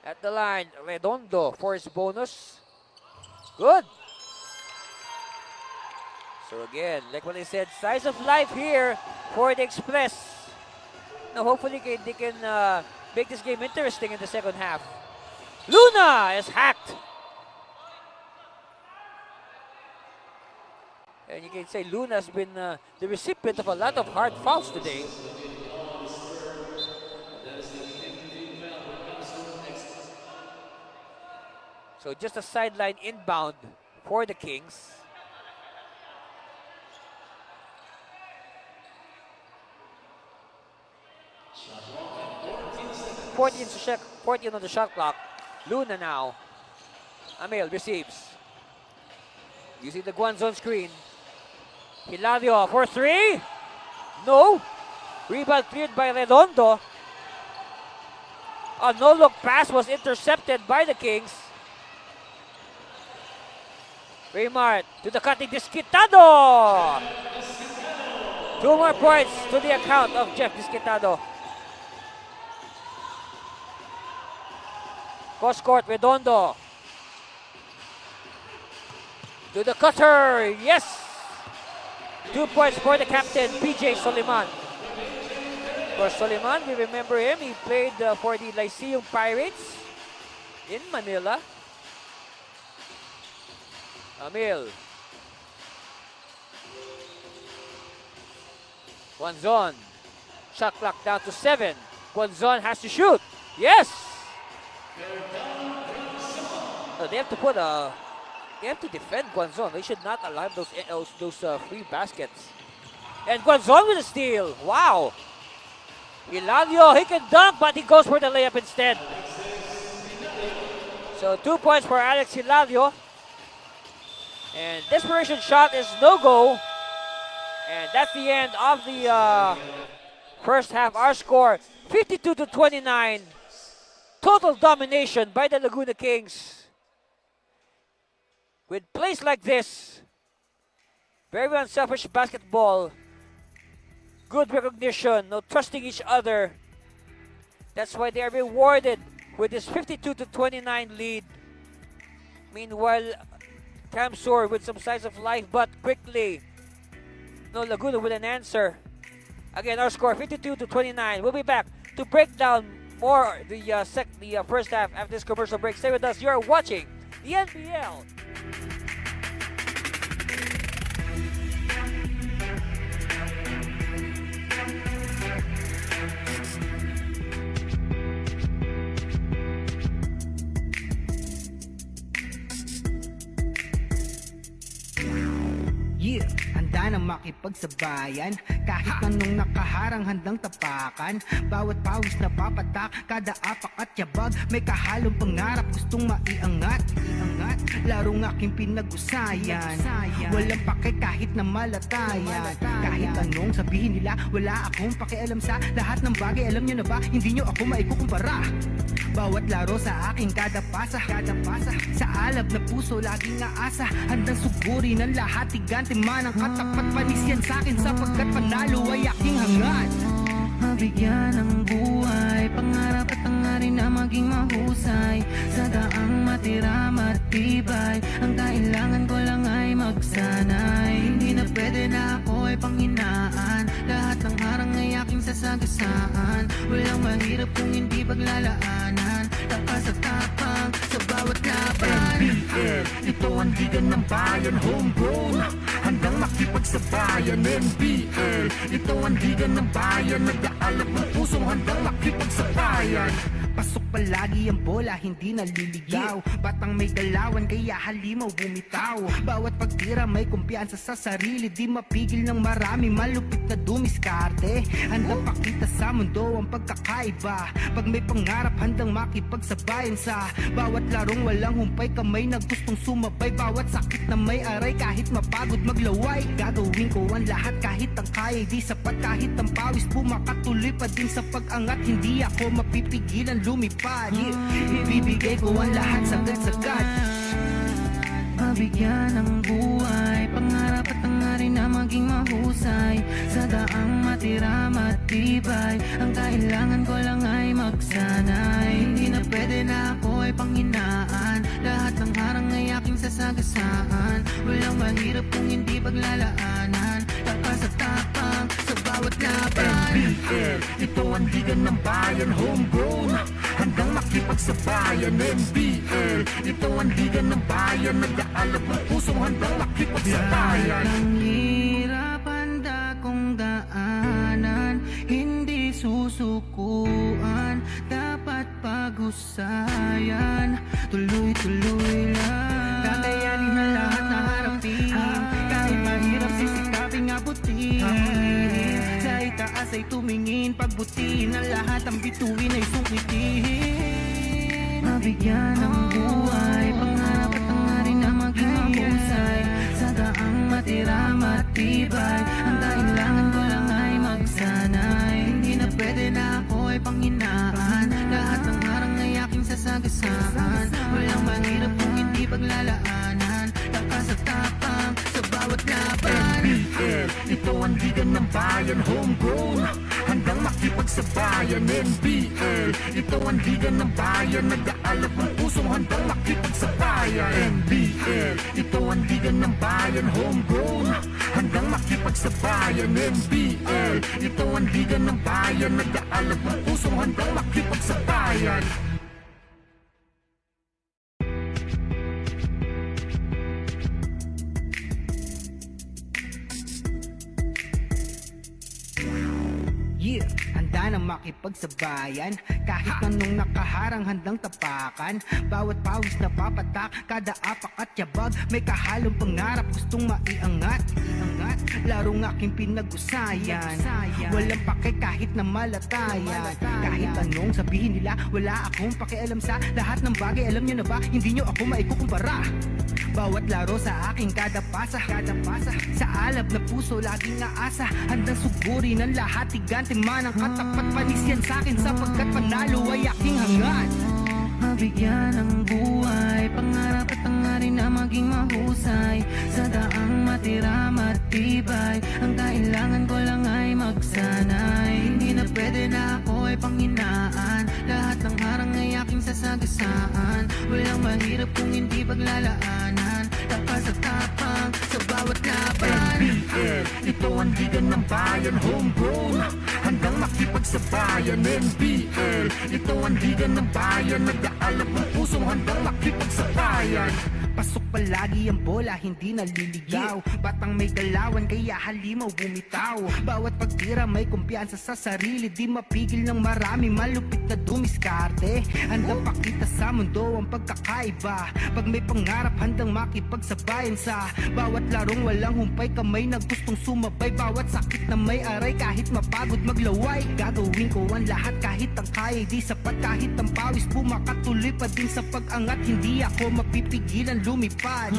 At the line, Redondo for his bonus. Good. So again, like what I said, size of life here for the Express. Now hopefully they can make this game interesting in the second half. Luna is hacked. And you can say Luna has been the recipient of a lot of hard fouls today. So just a sideline inbound for the Kings. Fourteen on the shot clock. Luna now. Amel receives. Using the Guanzon screen. Hilario for three. No. Rebound cleared by Redondo. A no-look pass was intercepted by the Kings. Raymart to the cutting Disquitado. 2 more points to the account of Jeff Disquitado. Cross court, Redondo. To the cutter, yes! 2 points for the captain, PJ Soliman. For Soliman, we remember him. He played for the Lyceum Pirates in Manila. Amil. Guanzon. Shot clock down to 7. Guanzon has to shoot. Yes! No, they have to put a... They have to defend Guanzon. They should not allow those free baskets. And Guanzon with a steal. Wow! Hilario, he can dunk, but he goes for the layup instead. So 2 points for Alex Hilario. And desperation shot is no-go. And that's the end of the first half. Our score, 52-29. Total domination by the Laguna Kings. With plays like this, very unselfish basketball, good recognition, no trusting each other. That's why they are rewarded with this 52-29 lead. Meanwhile, CamSur with some size of life, but quickly, no, Laguna with an answer. Again, our score 52-29. We'll be back to break down more the first half after this commercial break. Stay with us. You are watching the NBL. Yeah, handa na makipagsabayan. Kahit anong nakaharang handang tapakan. Bawat pawis na papatak, kada apak at yabag. May kahalong pangarap, gustong maiangat. Larong aking pinag-usayan. Walang pake kahit na malatayan. Kahit anong sabihin nila, wala akong pakialam sa lahat ng bagay. Alam nyo na ba, hindi nyo ako maikukumpara. Bawat laro sa aking kada pasa. Sa alab na puso, laging aasa. Handang sugurin ang lahat, tigante man ang katapat. Panis yan sa'kin sapagkat panalo ay aking hangad. Mabigyan ng buhay, pangarap at hangarin na maging mahusay. Sa daang matira matibay, ang kailangan ko lang ay magsanay. Hindi na pwede na ako ay panghinaan, lahat ng harang ay aking sasagasaan. Walang mahirap kung hindi paglalaanan, lakas at tapang sa bawat laban. NBL, ito ang ligan ng bayan, homegrown, handang makipagsabayan. NBL, ito ang ligan ng bayan, nag-aalap ng pusong handang makipagsabayan. Pasok palagi ang bola, hindi naliligaw. Batang may galawan, kaya halimaw bumitaw. Bawat pagtira may kumpiyansa sa sarili, di mapigil ng marami, malupit na dumiskarte. Handang pakita sa mundo ang pagkakaiba. Pag may pangarap, handang makipagsabayan sa bawat larong walang humpay, kamay na gustong sumabay. Bawat sakit na may aray, kahit mapagod maglaway, gagawin ko ang lahat kahit ang kaya di sapat. Kahit ang pawis pumakatuloy pa din sa pag-angat, hindi ako mapipigilan lumipad. Ibibigay ko ang lahat sagad-sagad. Mabigyan ng buhay, pangarap at hangarin na maging mahusay. Sa daang matira matibay, ang kailangan ko lang ay magsanay. Hindi na pwede na ako ay panghinaan, lahat ng harang ay aking sasagasaan. Walang mahirap kung hindi paglalaanan, lakas at tapang sa bawat laban. NBL, ito ang liga ng bayan, homegrown, handang makipagsabayan. NBL, ito ang liga ng bayan, nag-aalab ng pusong handang makipagsabayan. Ang hirap handa kong daanan, hindi susukuan, dapat pag-usayan, tuloy-tuloy lang. Kakayanin na lahat na harapin, kahit mahirap sisikaping abutin. Sa itaas ay tumingin, pagbutiin ang lahat, ang bituin ay sungkitin. Mabigyan ng buhay, pangarap at hangarin na maging mahusay. Sa daang matira matibay, ang kailangan ko lang ay magsanay. Hindi na pwede na ako ay panghinaan, lahat ng harang ay aking sasagasaan. Walang mahirap kung hindi paglalaanan, lakas at tapang sa bawat laban. NBL, ito ang liga ng bayan, homegrown, handang makipagsabayan. NBL, ito ang liga ng bayan, nag-aalab ng pusong handang makipagsabayan. NBL, ito ang liga ng bayan, homegrown, handang makipagsabayan. NBL, ito ang liga ng bayan, nag-aalab ng pusong handang makipagsabayan. Yeah, handa na makipagsabayan, kahit anong nakaharang handang tapakan. Bawat pawis na papatak, kada apak at yabag, may kahalong pangarap gustong maiangat. Larong aking pinag-usayan, walang pake kahit na malatayan. Kahit anong sabihin nila, wala akong pakialam sa lahat ng bagay. Alam nyo na ba, hindi nyo ako maikukumpara. Bawat laro sa aking kada pasa, sa alab na puso laging aasa, handang sugurin ang lahat, tigante man ang katapat, panis yan sa'kin sapagkat panalo ay aking hangad. Mabigyan ng buhay, pangarap at hangarin na maging mahusay. Sa daang matira matibay, ang kailangan ko lang ay magsanay. Hindi na pwede na ako ay panghinaan, lahat ng harang ay aking sasagasaan. Walang mahirap kung hindi paglalaanan, lakas at tapang sa bawat laban. NBL, ito ang liga ng bayan, homegrown, handang makipagsabayan. NBL, ito ang liga ng bayan, nag-aalab ng pusong handang makipagsabayan. Pasok palagi ang bola, hindi naliligaw. Batang may galawan, kaya halimaw bumitaw. Bawat pagtira may kumpiyansa sa sarili, di mapigil ng marami, malupit na dumiskarte. Handang pakita sa mundo ang pagkakaiba. Pag may pangarap, handang makipagsabayan sa bawat larong walang humpay, kamay na gustong sumabay. Bawat sakit na may aray, kahit mapagod maglaway, gagawin ko ang lahat kahit ang kaya di sapat. Kahit ang pawis pumakatuloy pa din sa pag-angat, hindi ako mapipigilan lumipad.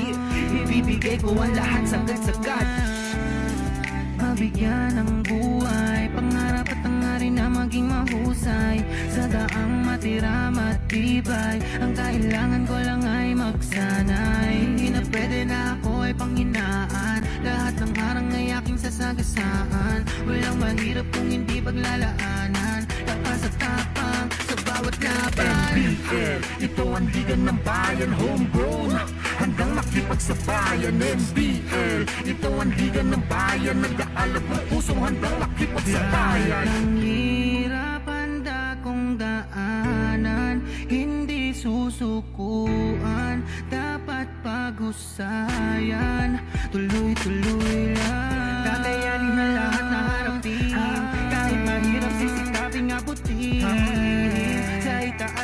Ibibigay ko ang lahat sagad-sagad. Mabigyan ng buhay, pangarap at hangarin na maging mahusay. Sa daang matira matibay, ang kailangan ko lang ay magsanay. Hindi na pwede na ako ay panghinaan, lahat ng harang ay aking sasagasaan. Walang mahirap kung hindi paglalaanan, lakas at tapang sa bawat laban. NBL, ito ang liga ng bayan, homegrown, handang makipagsabayan. NBL, ito ang liga ng bayan, nag-aalab ng pusong handang makipagsabayan. Ang hirap handa kong daanan, hindi susukuan, dapat pag-usayan, tuloy-tuloy lang. Kakayanin na lahat na harapin, kahit mahirap sisikaping abutin. Sa itaas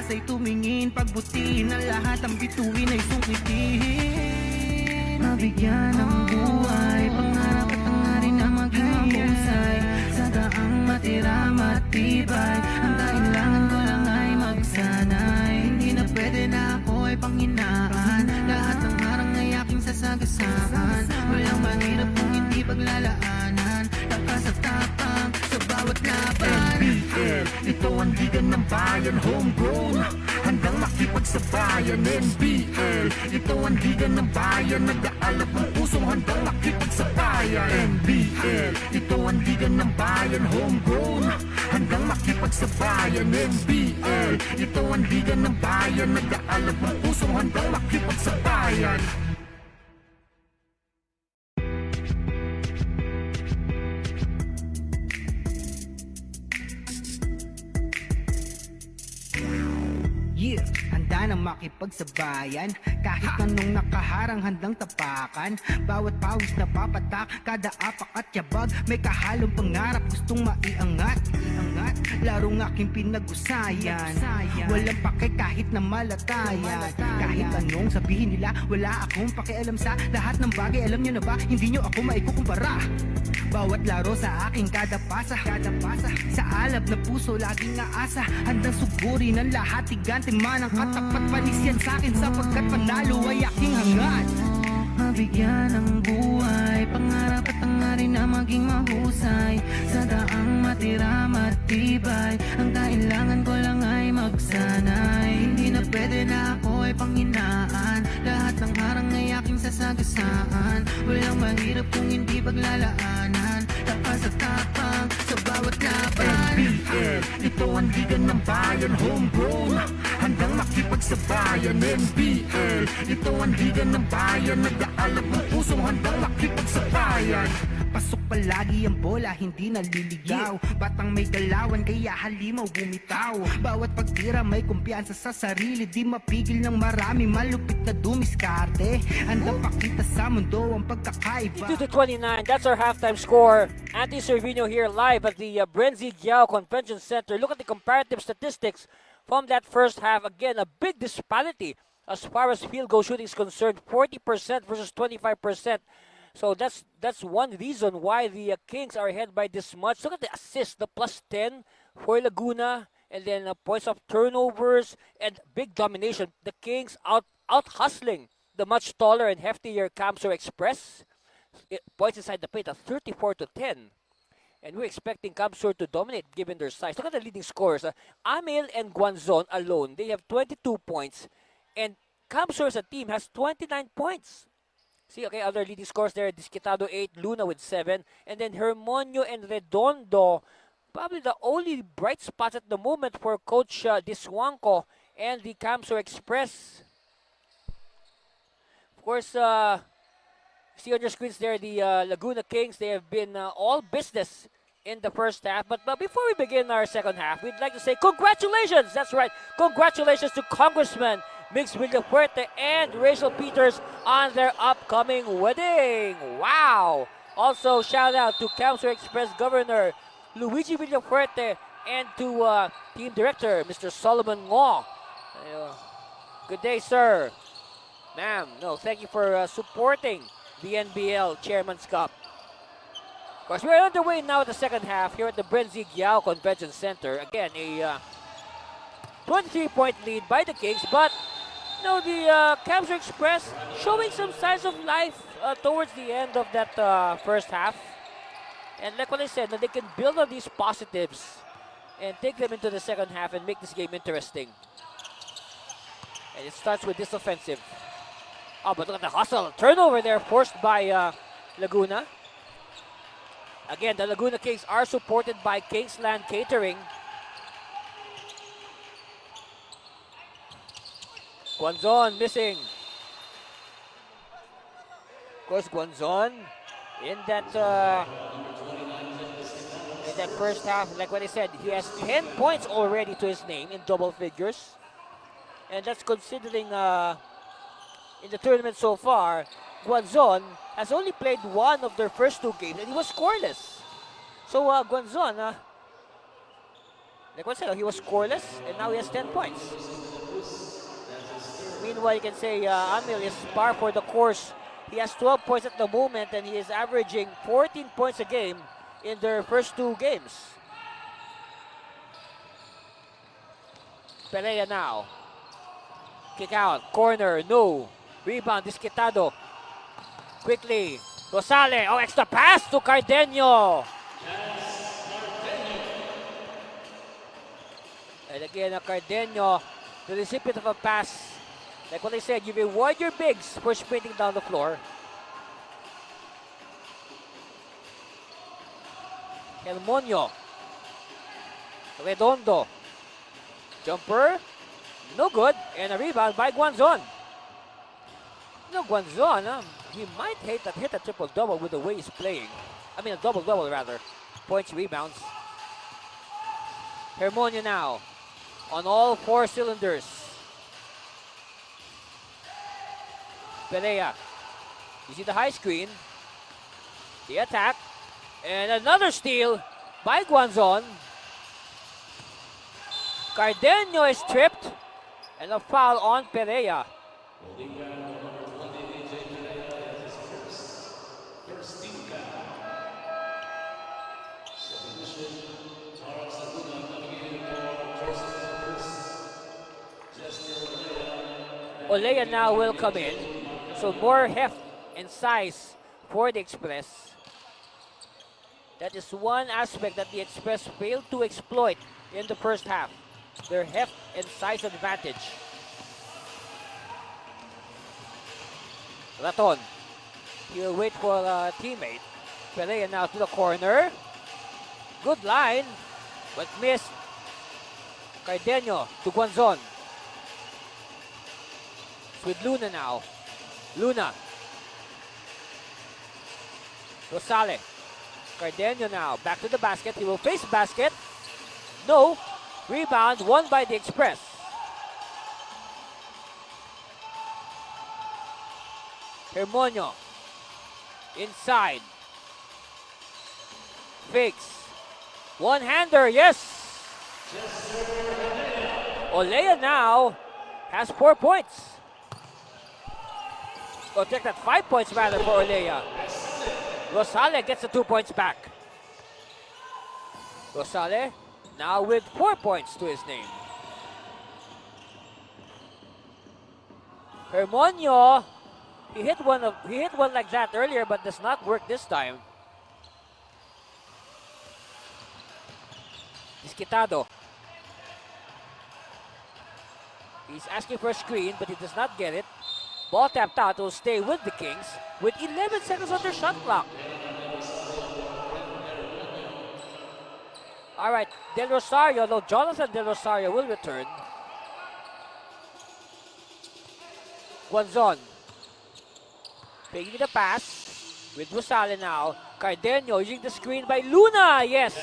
tumingin, pagbutihin ang lahat, ang bituin ay sungkitin. Mabigyan ng buhay, pangarap at hangarin na maging mahusay. Sa daang matira matibay, ang kailangan ko lang ay magsanay. Hindi na pwede na ako ay panghinaan, lahat ng harang ay aking sasagasaan. Walang mahirap kung hindi paglalaanan, lakas at tapang sa bawat laban. NBL, ito ang liga ng bayan, homegrown, handang makipagsabayan. NBL, ito ang liga ng bayan, nag-aalap ng pusong handang makipagsabayan. NBL, ito ang liga ng bayan, homegrown, handang makipagsabayan. NBL, ito ang liga ng bayan, nag-aalap ng pusong handang makipagsabayan. Yeah, handa na makipagsabayan, kahit anong nakaharang handang tapakan. Bawat pawis na papatak, kada apak at yabag, may kahalong pangarap gustong maiangat. Larong aking pinag-usayan, walang pake kahit na malatayan. Kahit anong sabihin nila, wala akong pakialam sa lahat ng bagay. Alam nyo na ba, hindi nyo ako maikukumpara. Bawat laro sa aking kada pasa, sa alab na puso laging aasa, handang sugurin ang lahat, tigantin man ang katapat, panis yan sa'kin sapagkat panalo ay aking hangad. Mabigyan ng buhay, pangarap at hangarin na maging mahusay. Sa daang matira matibay, ang kailangan ko lang ay magsanay. Hindi na pwede na ako ay panghinaan, lahat ng harang ay aking sasagasaan. Walang mahirap kung hindi paglalaanan, lakas at tapang sa bawat laban. NBL, ito ang liga ng bayan, homegrown, handang makipagsabayan. NBL, ito ang liga ng bayan, nag-aalap ng pusong handang makipagsabayan. Pasok palagi ang bola, hindi naliligaw, batang may galawan kaya halimaw bumitaw. Bawat pagtira may kumpiyansa sa sarili, di mapigil ng marami, malupit na dumiskarte. Handang pakita sa mundo ang pagkakaiba. 52-29, that's our halftime score. Andy Servino here live at the Brenzy Giao Convention Center. Look at the comparative statistics from that first half. Again, a big disparity as far as field goal shooting is concerned, 40% versus 25%. So that's one reason why the Kings are ahead by this much. Look at the assist, the plus 10 for Laguna, and then points of turnovers and big domination. The Kings out hustling the much taller and heftier CamSur Express. Points inside the paint at 34-10. And we're expecting CamSur to dominate given their size. Look at the leading scorers. Amil and Guanzon alone, they have 22 points. And CamSur as a team has 29 points. See, okay, other leading scorers there, Disquitado 8, Luna with 7, and then Hermonio and Redondo, probably the only bright spots at the moment for Coach Diswanco and the CamSur Express. Of course, see on your screens there, the Laguna Kings, they have been all business in the first half. But before we begin our second half, we'd like to say congratulations! That's right, congratulations to Congressman Mix Villafuerte and Rachel Peters on their upcoming wedding. Wow! Also, shout out to CamSur Express Governor Luigi Villafuerte and to Team Director Mr. Solomon Ngo. Good day, sir. Ma'am, no, thank you for supporting the NBL Chairman's Cup. Of course, we're underway now at the second half here at the Brenzy Giao Convention Center. Again, a 23-point lead by the Kings, but no, the CamSur Express showing some signs of life towards the end of that first half. And like what I said, they can build on these positives and take them into the second half and make this game interesting. And it starts with this offensive. Oh, but look at the hustle. Turnover there forced by Laguna. Again, the Laguna Kings are supported by Kingsland Catering. Guanzon missing. Of course, Guanzon in that first half, like what I said, he has 10 points already to his name in double figures. And that's considering in the tournament so far, Guanzon has only played one of their first two games and he was scoreless. So Guanzon, like what I said, he was scoreless and now he has 10 points. Meanwhile, you can say Amil is par for the course. He has 12 points at the moment, and he is averaging 14 points a game in their first 2 games. Perea now. Kick out, corner, no. Rebound, Disquitado. Quickly, Rosale. Oh, extra pass to Cardenio. And again, Cardenio, the recipient of a pass. Like what I said, you reward your bigs for sprinting down the floor. Helmonio. Redondo. Jumper. No good. And a rebound by Guanzon. Guanzon, he might hit a triple-double with the way he's playing. I mean, a double-double rather. Points, rebounds. Hermonio now. On all 4 cylinders. Perea. You see the high screen. The attack. And another steal by Guanzon. Cardenio is tripped. And a foul on Perea. Olea now will come in. So more heft and size for the Express. That is one aspect that the Express failed to exploit in the first half. Their heft and size advantage. Raton. He will wait for a teammate. Perea now to the corner. Good line, but missed. Cardenio to Guanzon. With Luna now. Luna. Rosale. Cardenio now. Back to the basket. He will face basket. No. Rebound won by the Express. Hermonio. Inside. Fakes. One-hander. Yes. Olea now has 4 points. Oh, check that, 5 points rather for Olea. Rosale gets the 2 points back. Rosale now with 4 points to his name. Hermonio, he hit one like that earlier, but does not work this time. Disquitado. He's asking for a screen, but he does not get it. Ball tapped out, will stay with the Kings with 11 seconds on their shot clock. All right, Del Rosario, though Jonathan Del Rosario will return. Guanzon. Taking the pass with Rosale now. Cardenio using the screen by Luna, yes.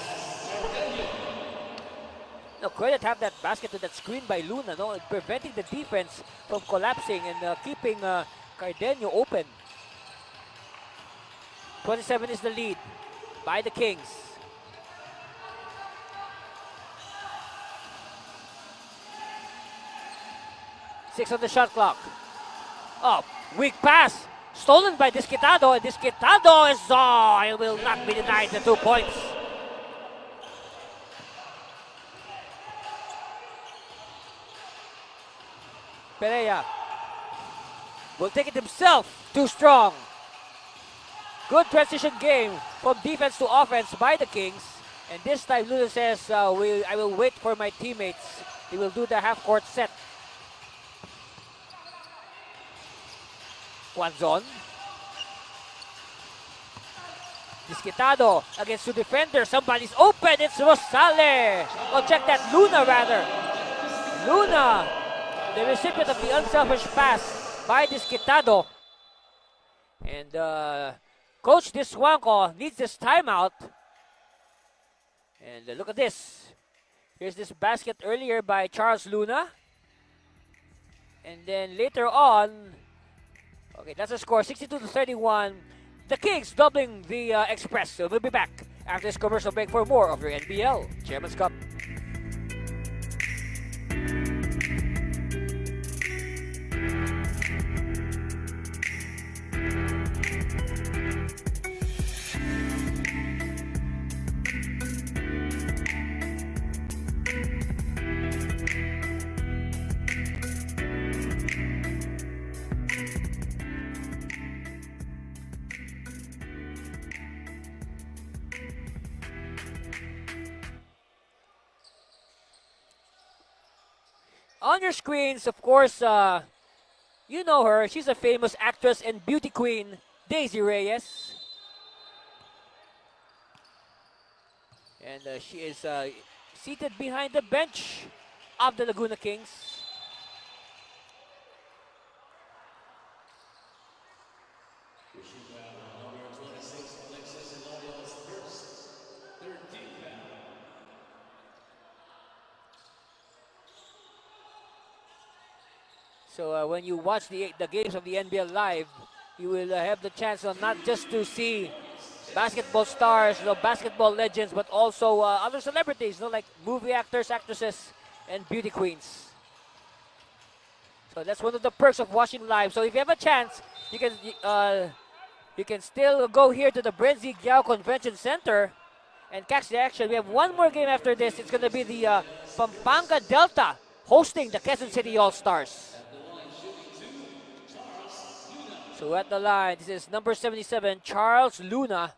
No, credit have that basket to that screen by Luna, no, preventing the defense from collapsing and keeping Cardenio open. 27 is the lead by the Kings. Six on the shot clock. Oh, weak pass. Stolen by Disquitado, and Disquitado is, it will not be denied the 2 points. Perea will take it himself. Too strong. Good transition game from defense to offense by the Kings. And this time Luna says, I will wait for my teammates. He will do the half-court set. Guanzon. Disquitado against two defenders. Somebody's open. It's Rosale. Oh, check that. Luna, rather. Luna, the recipient of the unselfish pass by Disquitado. And Coach Diswanko needs this timeout. And look at this. Here's this basket earlier by Charles Luna. And then later on, okay, that's the score, 62-31. The Kings doubling the Express. So we'll be back after this commercial break for more of your NBL Chairman's Cup. on your screens, of course, you know her. She's a famous actress and beauty queen, Daisy Reyes. And she is seated behind the bench of the Laguna Kings. So when you watch the games of the NBL live, you will have the chance not just to see basketball stars, basketball legends, but also other celebrities, like movie actors, actresses, and beauty queens. So that's one of the perks of watching live. So if you have a chance, you can still go here to the Brenzy Giao Convention Center and catch the action. We have one more game after this. It's going to be the Pampanga Delta hosting the Quezon City All-Stars. So at the line, this is number 77, Charles Luna.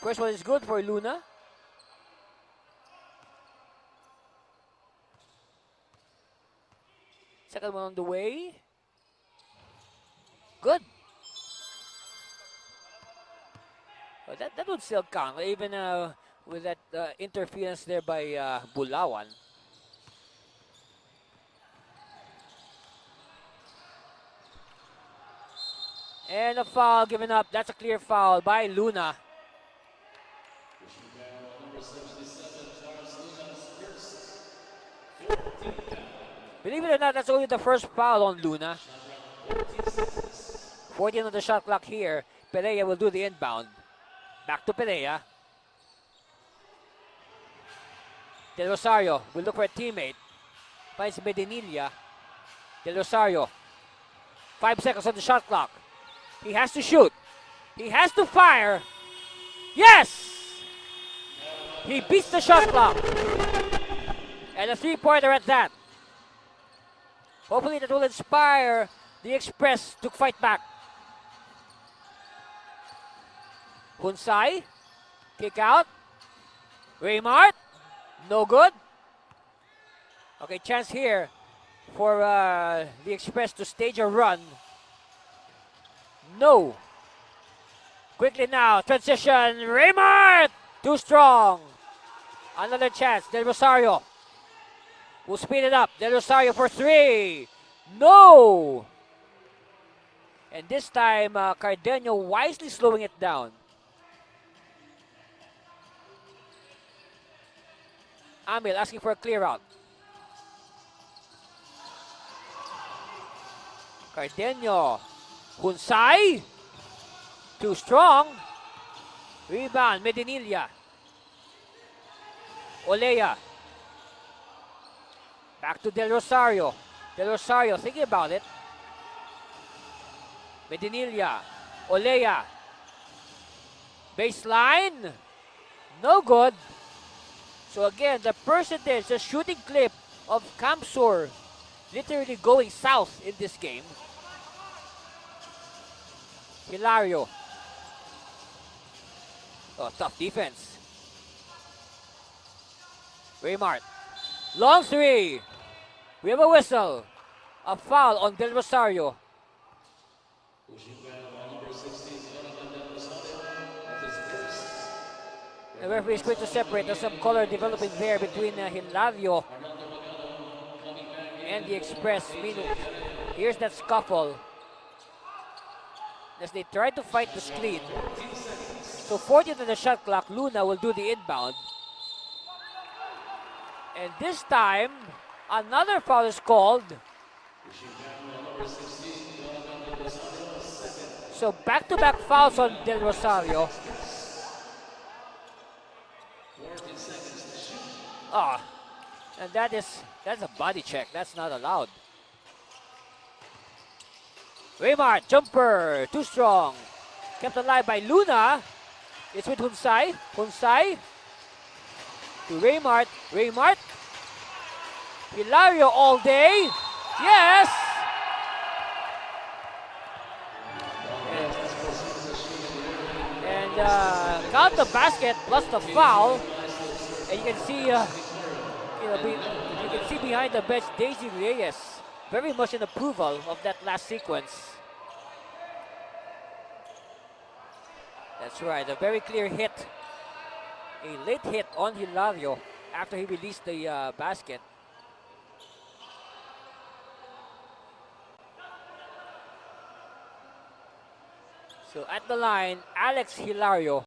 First one is good for Luna. Second one on the way. Good. Well, that would still count, even with that interference there by Bulawan. And a foul given up. That's a clear foul by Luna. Believe it or not, that's only the first foul on Luna. 14 on the shot clock here. Perea will do the inbound. Back to Perea. Del Rosario will look for a teammate. Finds Medinilla. Del Rosario. 5 seconds on the shot clock. He has to shoot. He has to fire. Yes! He beats the shot clock. And a three-pointer at that. Hopefully that will inspire the Express to fight back. Hunsai. Kick out. Raymart. No good. Okay, chance here for the Express to stage a run. No. Quickly now, transition. Raymart! Too strong. Another chance. Del Rosario will speed it up. Del Rosario for three. No! And this time, Cardenio wisely slowing it down. Amil asking for a clear out. Cardenio. Hunsai. Too strong. Rebound, Medinilla. Olea. Back to Del Rosario. Del Rosario thinking about it. Medinilla. Olea. Baseline. No good. So again, the percentage, the shooting clip of CamSur literally going south in this game. Hilario. Oh, tough defense. Raymart. Long three. We have a whistle. A foul on Del Rosario. The referee is quick to separate. There's some color developing there between Hilario and the Express. Here's that scuffle as they try to fight the screen. So 14 on the shot clock. Luna will do the inbound. And this time, another foul is called. So back-to-back fouls on Del Rosario. Ah, and that's a body check. That's not allowed. Raymart, jumper, too strong. Kept alive by Luna. It's with Hunsai. Hunsai to Raymart. Raymart. Hilario all day. Yes! And count the basket plus the foul. And you can see you can see behind the bench, Daisy Reyes, very much in approval of that last sequence. That's right, a very clear hit. A late hit on Hilario after he released the basket. So at the line, Alex Hilario,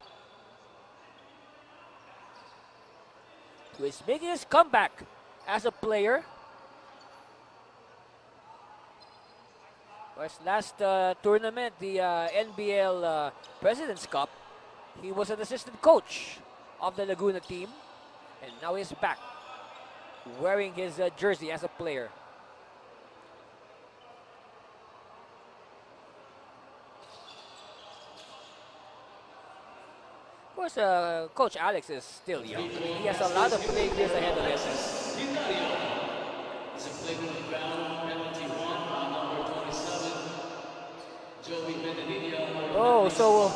who is making his comeback as a player. His last tournament, the NBL President's Cup, he was an assistant coach of the Laguna team, and now he's back wearing his jersey as a player. Of course, Coach Alex is still young. He has a lot of playing years ahead of him. Oh, so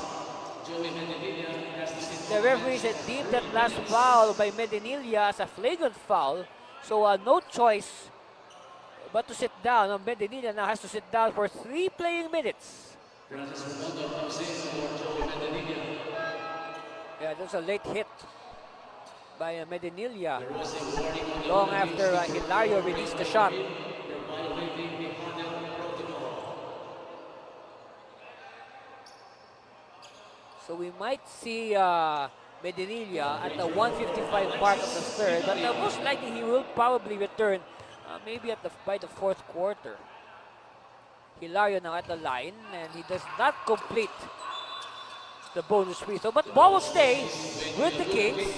the referee said deemed that last foul by Medinilla as a flagrant foul. So no choice but to sit down. Medinilla now has to sit down for 3 playing minutes. Yeah, that was a late hit by Medinilla long after Hilario released the shot. So we might see Medinilla at the 155 mark of the third, but most likely he will probably return maybe by the fourth quarter. Hilario now at the line, and he does not complete the bonus free throw, but ball will stay with the Kings.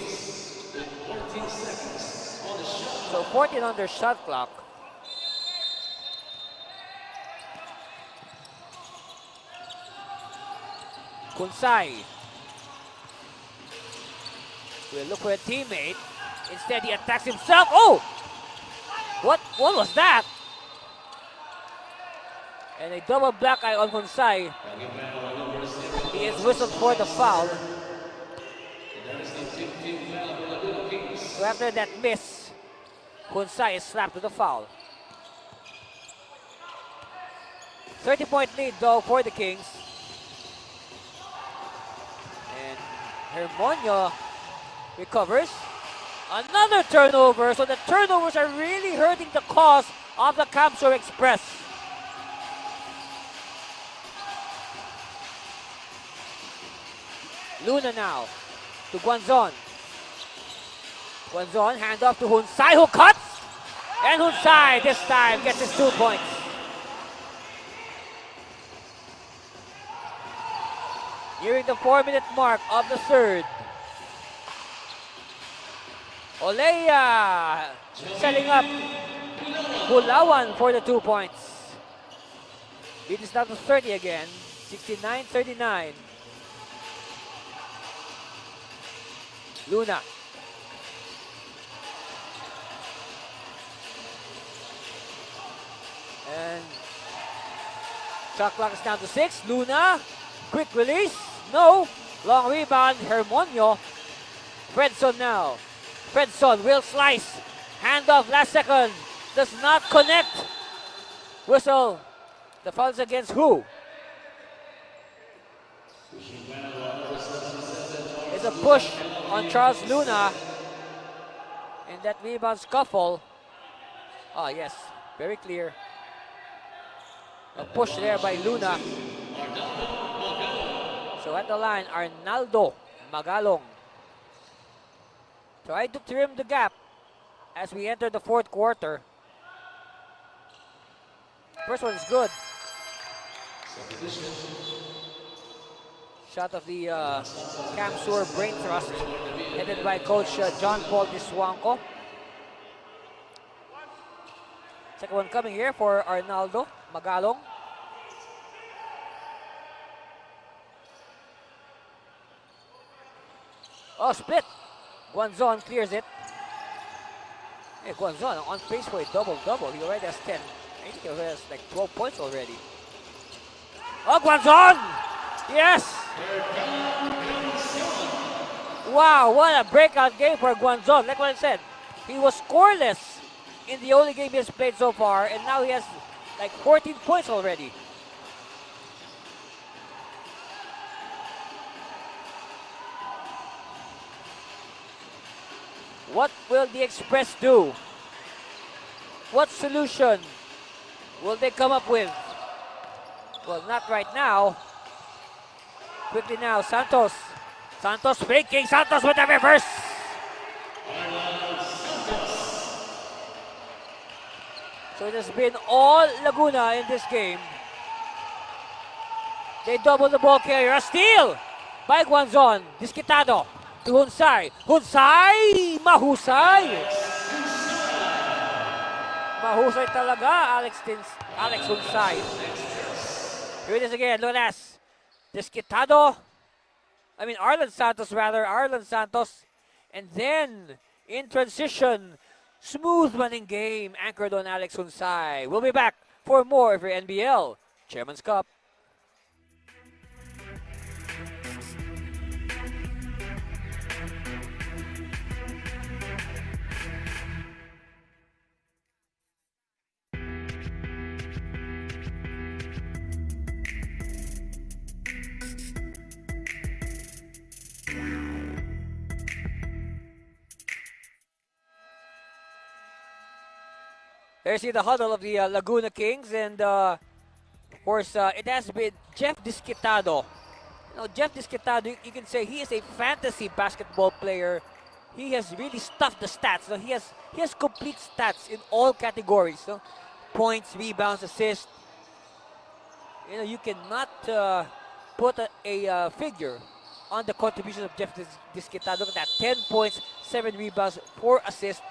So 14 on their shot clock. Kunsai will look for a teammate. Instead, he attacks himself. Oh! What was that? And a double black eye on Kunsai. He is whistled for the foul. So after that miss, Kunsai is slapped to the foul. 30-point lead though for the Kings. And Hermonio recovers. Another turnover, so the turnovers are really hurting the cause of the CamSur Express. Luna now to Guanzon. Guanzon, hand off to Hunsai, who cuts! And Hunsai this time gets his 2 points. Nearing the 4-minute mark of the third. Olea setting up Bulawan for the 2 points. Lead is down to 30 again, 69-39. Luna. And shot clock is down to 6. Luna, quick release. No. Long rebound, Hermonio. Fredson now. Fredson will slice. Handoff last second. Does not connect. Whistle. The foul is against who? It's a push on Charles Luna. In that rebound scuffle. Oh yes, very clear. A push there by Luna. So at the line, Arnaldo Magalong tried to trim the gap as we enter the fourth quarter. First one is good. Shot of the CamSur brain thrust, headed by Coach John Paul Diswanko. Second one coming here for Arnaldo Magalong. Oh, split. Guanzon clears it. Hey, Guanzon on pace for a double-double. He already has 10. I think he already has like 12 points already. Oh, Guanzon! Yes! Wow, what a breakout game for Guanzon. Like what I said, He was scoreless in the only game he has played so far, and now he has like 14 points already. What will the Express do? What solution will they come up with? Well, not right now. Quickly now, Santos. Santos faking. Santos with the reverse. So it has been all Laguna in this game. They double the ball carrier. A steal by Guanzon. Disquitado to Hunsay. Hunsay! Mahusay! Mahusay talaga, Alex Hunsay. Here it is again, look at this. Disquitado. Arlen Santos rather. Arlen Santos. And then, in transition, smooth running game anchored on Alex Hunsay. We'll be back for more of your NBL Chairman's Cup. There's the huddle of the Laguna Kings, and of course, it has been Jeff Disquitado. Jeff Disquitado, you can say he is a fantasy basketball player. He has really stuffed the stats. He has complete stats in all categories. Points, rebounds, assists. You cannot put a figure on the contribution of Jeff Disquitado. Look at that, 10 points, 7 rebounds, 4 assists.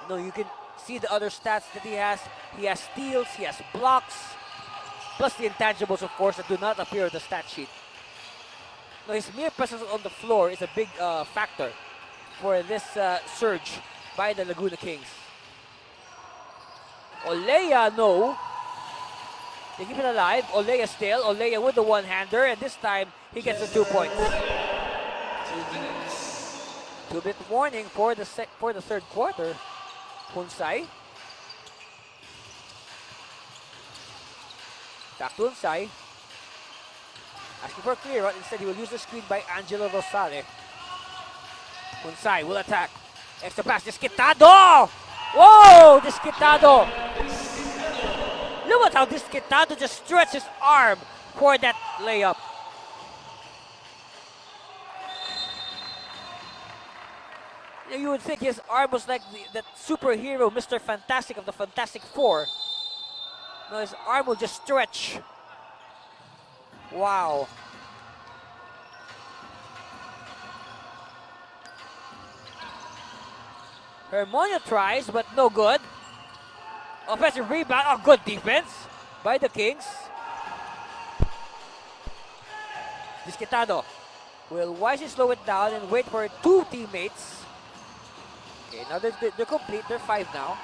You can see the other stats that he has. He has steals, he has blocks, plus the intangibles, of course, that do not appear on the stat sheet. His mere presence on the floor is a big factor for this surge by the Laguna Kings. Olea, no. They keep it alive. Olea still. Olea with the one-hander, and this time he gets the 2 points. 2-bit warning for the third quarter. Hunsay. Back to Hunsay. Asking for a clear out. Instead, he will use the screen by Angelo Rosale. Hunsay will attack. Extra pass. Disquitado! Whoa! Disquitado! Look at how Disquitado just stretches his arm for that layup. You would think his arm was like that superhero, Mr. Fantastic of the Fantastic Four. No, his arm will just stretch. Wow. Hermonio tries, but no good. Offensive rebound. Oh, good defense by the Kings. Disquitado will wisely slow it down and wait for 2 teammates. Okay, now they're complete. They're 5 now.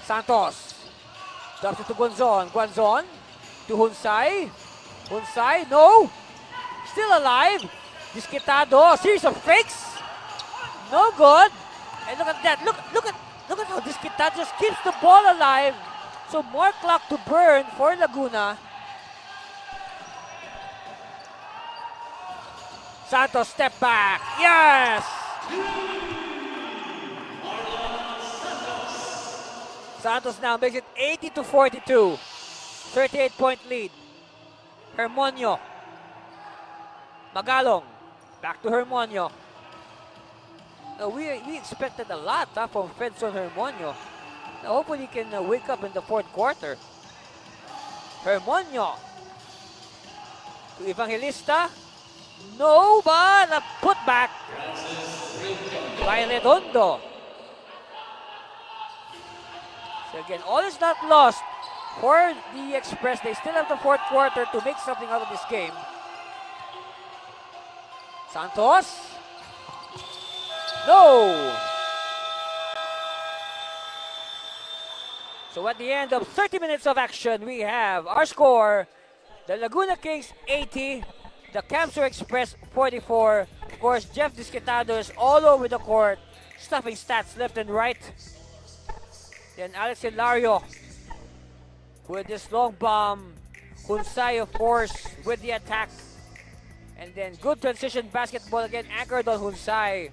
Santos drops it to Guanzon. Guanzon to Hunsay. Hunsay, no. Still alive. Disquitado, series of fakes. No good. And look at that. Look at how Disquitado just keeps the ball alive. So more clock to burn for Laguna. Santos step back. Yes! Santos now makes it 80-42. 38-point lead. Hermonio. Magalong. Back to Hermonio. We expected a lot from Fredson Hermonio. Hopefully he can wake up in the fourth quarter. Hermonio. To Evangelista. No, but a putback by Redondo. So again, all is not lost for the Express. They still have the fourth quarter to make something out of this game. Santos. No. So at the end of 30 minutes of action, we have our score. The Laguna Kings 80, the CamSur Express 44. of course, Jeff Disquitado is all over the court, stuffing stats left and right. Then Alex Hilario with this long bomb. Hunsai, of course, with the attack. And then good transition basketball again, anchored on Hunsai.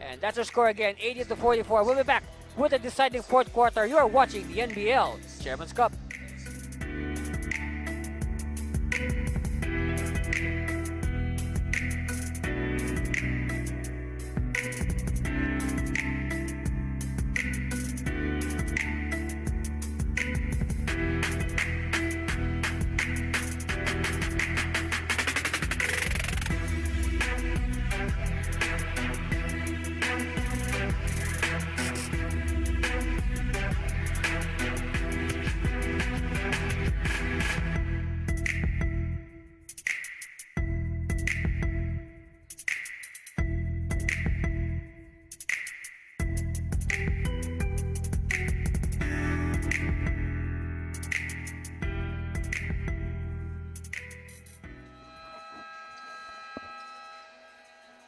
And that's our score again, 80-44. We'll be back with the deciding fourth quarter. You are watching the NBL Chairman's Cup.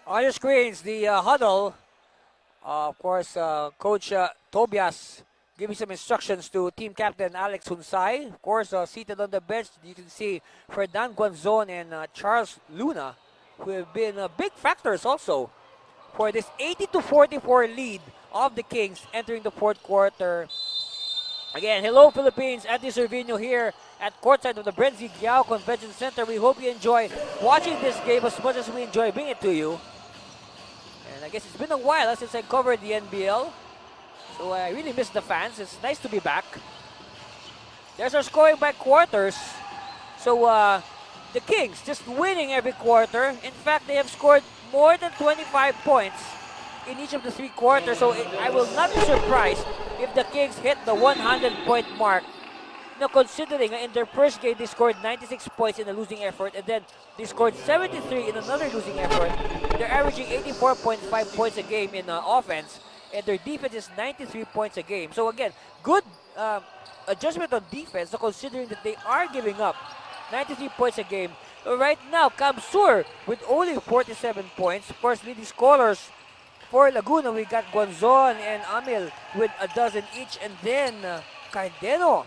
On your screens, the huddle. Of course, Coach Tobias giving some instructions to team captain Alex Hunsai. Of course, seated on the bench, you can see Ferdan Guanzon and Charles Luna, who have been big factors also for this 80-44 lead of the Kings entering the fourth quarter. Again, hello Philippines, Andy Servino here at courtside of the Brenzy Giao Convention Center. We hope you enjoy watching this game as much as we enjoy bringing it to you. And I guess it's been a while since I covered the NBL, so I really miss the fans. It's nice to be back. There's our scoring by quarters. So the Kings just winning every quarter. In fact, they have scored more than 25 points in each of the three quarters. So I will not be surprised if the Kings hit the 100-point mark. Now, considering in their first game they scored 96 points in a losing effort, and then they scored 73 in another losing effort. They're averaging 84.5 points a game in offense, and their defense is 93 points a game. So again, good adjustment on defense, so considering that they are giving up 93 points a game. Right now, CamSur with only 47 points. Of course, leading scorers for Laguna, we got Guanzon and Amil with a dozen each, and then Cardeno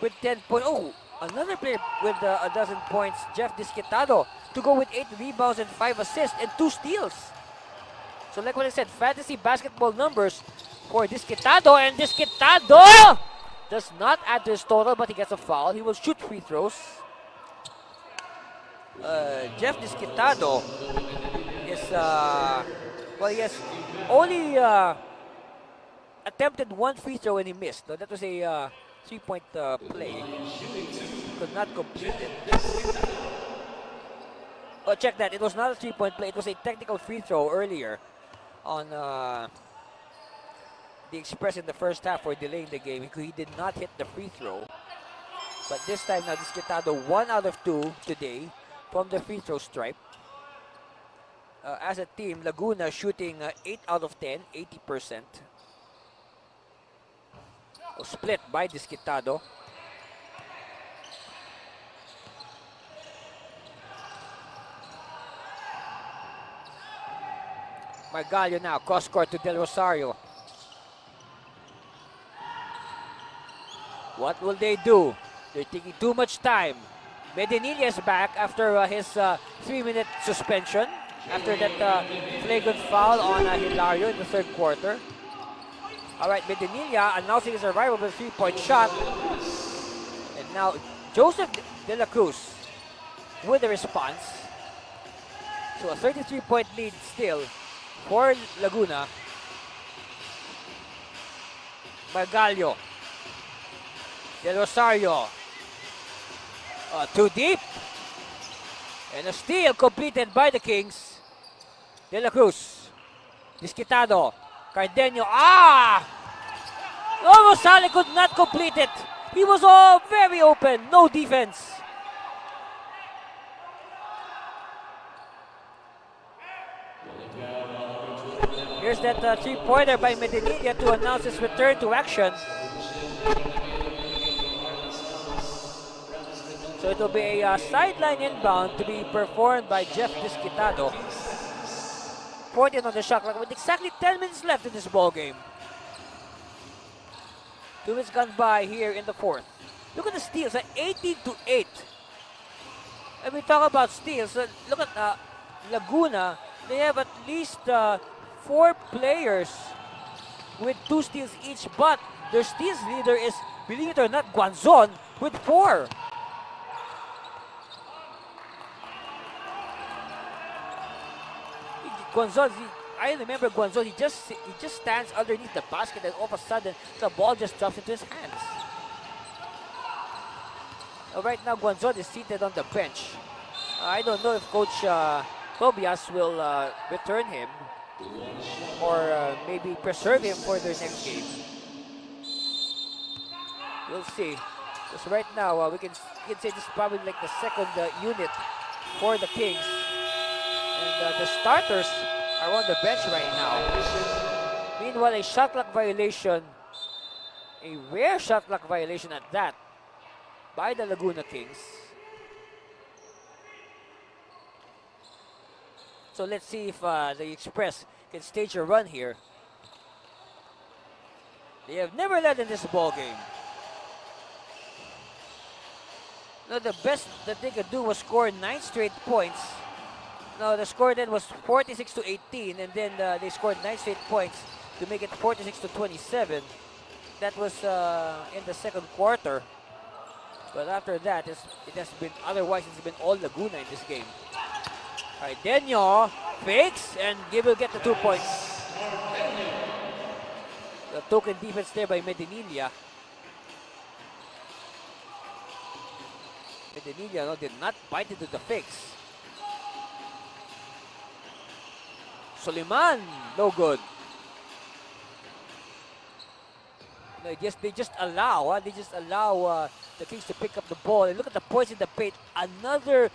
with 10 points. Oh, another player with a dozen points, Jeff Disquitado, to go with 8 rebounds and 5 assists and 2 steals. So like what I said, fantasy basketball numbers for Disquitado, and Disquitado does not add to his total, but he gets a foul. He will shoot free throws. Jeff Disquitado is, well, he has only attempted 1 free throw and he missed. No, that was a 3-point play. Could not complete it. Oh, check that. It was not a 3-point play. It was a technical free throw earlier on the Express in the first half for delaying the game. He did not hit the free throw. But this time now, Disquitado 1 out of 2 today from the free throw stripe. As a team, Laguna shooting 8 out of 10, 80%. Split by Disquitado. Margallo now, cross court to Del Rosario. What will they do? They're taking too much time. Medinilla is back after his 3-minute suspension, after that flagrant foul on Hilario in the third quarter. All right, Medinilla announcing his arrival with a 3-point shot. And now Joseph De La Cruz with the response. So a 33-point lead still for Laguna. Margallo. Del Rosario. Too deep. And a steal completed by the Kings. De La Cruz. Disquitado. Cardeno. Rosales could not complete it. He was all very open. No defense. Here's that 3-pointer by Medinilla to announce his return to action. So it will be a sideline inbound to be performed by Jeff Disquitado. 14 on the shot clock with exactly 10 minutes left in this ball game. 2 minutes gone by here in the fourth. Look at the steals, 18-8. And we talk about steals. Look at Laguna. They have at least 4 players with 2 steals each, but their steals leader is, believe it or not, Guanzon with 4. Guanzon, I remember Guanzon, he just stands underneath the basket and all of a sudden the ball just drops into his hands. Right now Guanzon is seated on the bench. I don't know if Coach Tobias will return him or maybe preserve him for their next game. We'll see. Because right now we can say this is probably like the second unit for the Kings. And the starters are on the bench right now. Meanwhile, a shot clock violation, a rare shot clock violation at that, by the Laguna Kings. So let's see if the Express can stage a run here. They have never led in this ball game. No, the best that they could do was score 9 straight points. No, the score then was 46-18, and then they scored 9 straight points to make it 46-27. That was in the second quarter. But after that, it has been otherwise. It's been all Laguna in this game. All right, Denyo fakes, and they will get the 2 points. The token defense there by Medinilla. Medinilla did not bite into the fakes. Soliman, no good. No, they just allow the Kings to pick up the ball. And look at the points in the paint. Another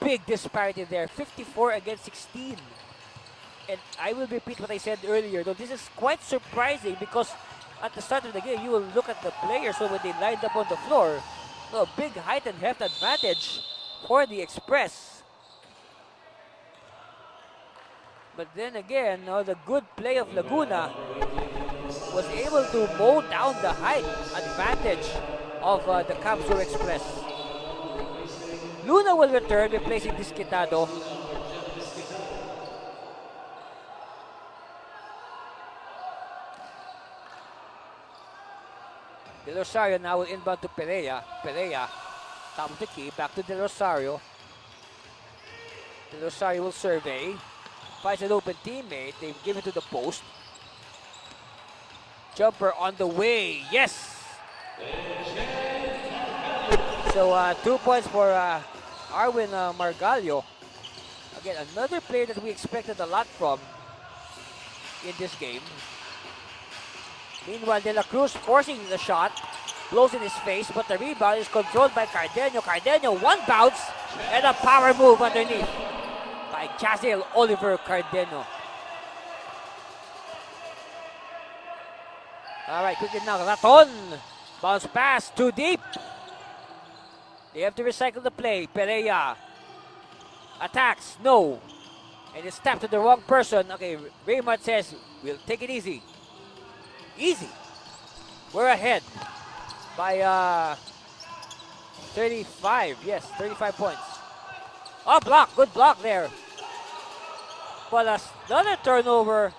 big disparity there, 54 against 16. And I will repeat what I said earlier, though this is quite surprising because at the start of the game, you will look at the players, so when they lined up on the floor, no, big height and heft advantage for the Express. But then again, the good play of Laguna was able to mow down the height advantage of the CamSur Express. Luna will return, replacing Disquitado. De Rosario now will inbound to Perea. Perea, top of the key, back to De Rosario. De Rosario will survey. Finds an open teammate. They give it to the post. Jumper on the way. Yes! So 2 points for Arwin Margallo. Again, another player that we expected a lot from in this game. Meanwhile, De La Cruz forcing the shot. Blows in his face, but the rebound is controlled by Cardenio. Cardenio, one bounce and a power move underneath by Jaziel Oliver Cardenio. All right, quickly now, Raton. Bounce pass, too deep. They have to recycle the play. Perea attacks, no. And it's tapped to the wrong person. Okay, Raymond says, we'll take it easy. Easy. We're ahead by 35. Yes, 35 points. Oh, block. Good block there. But another turnover.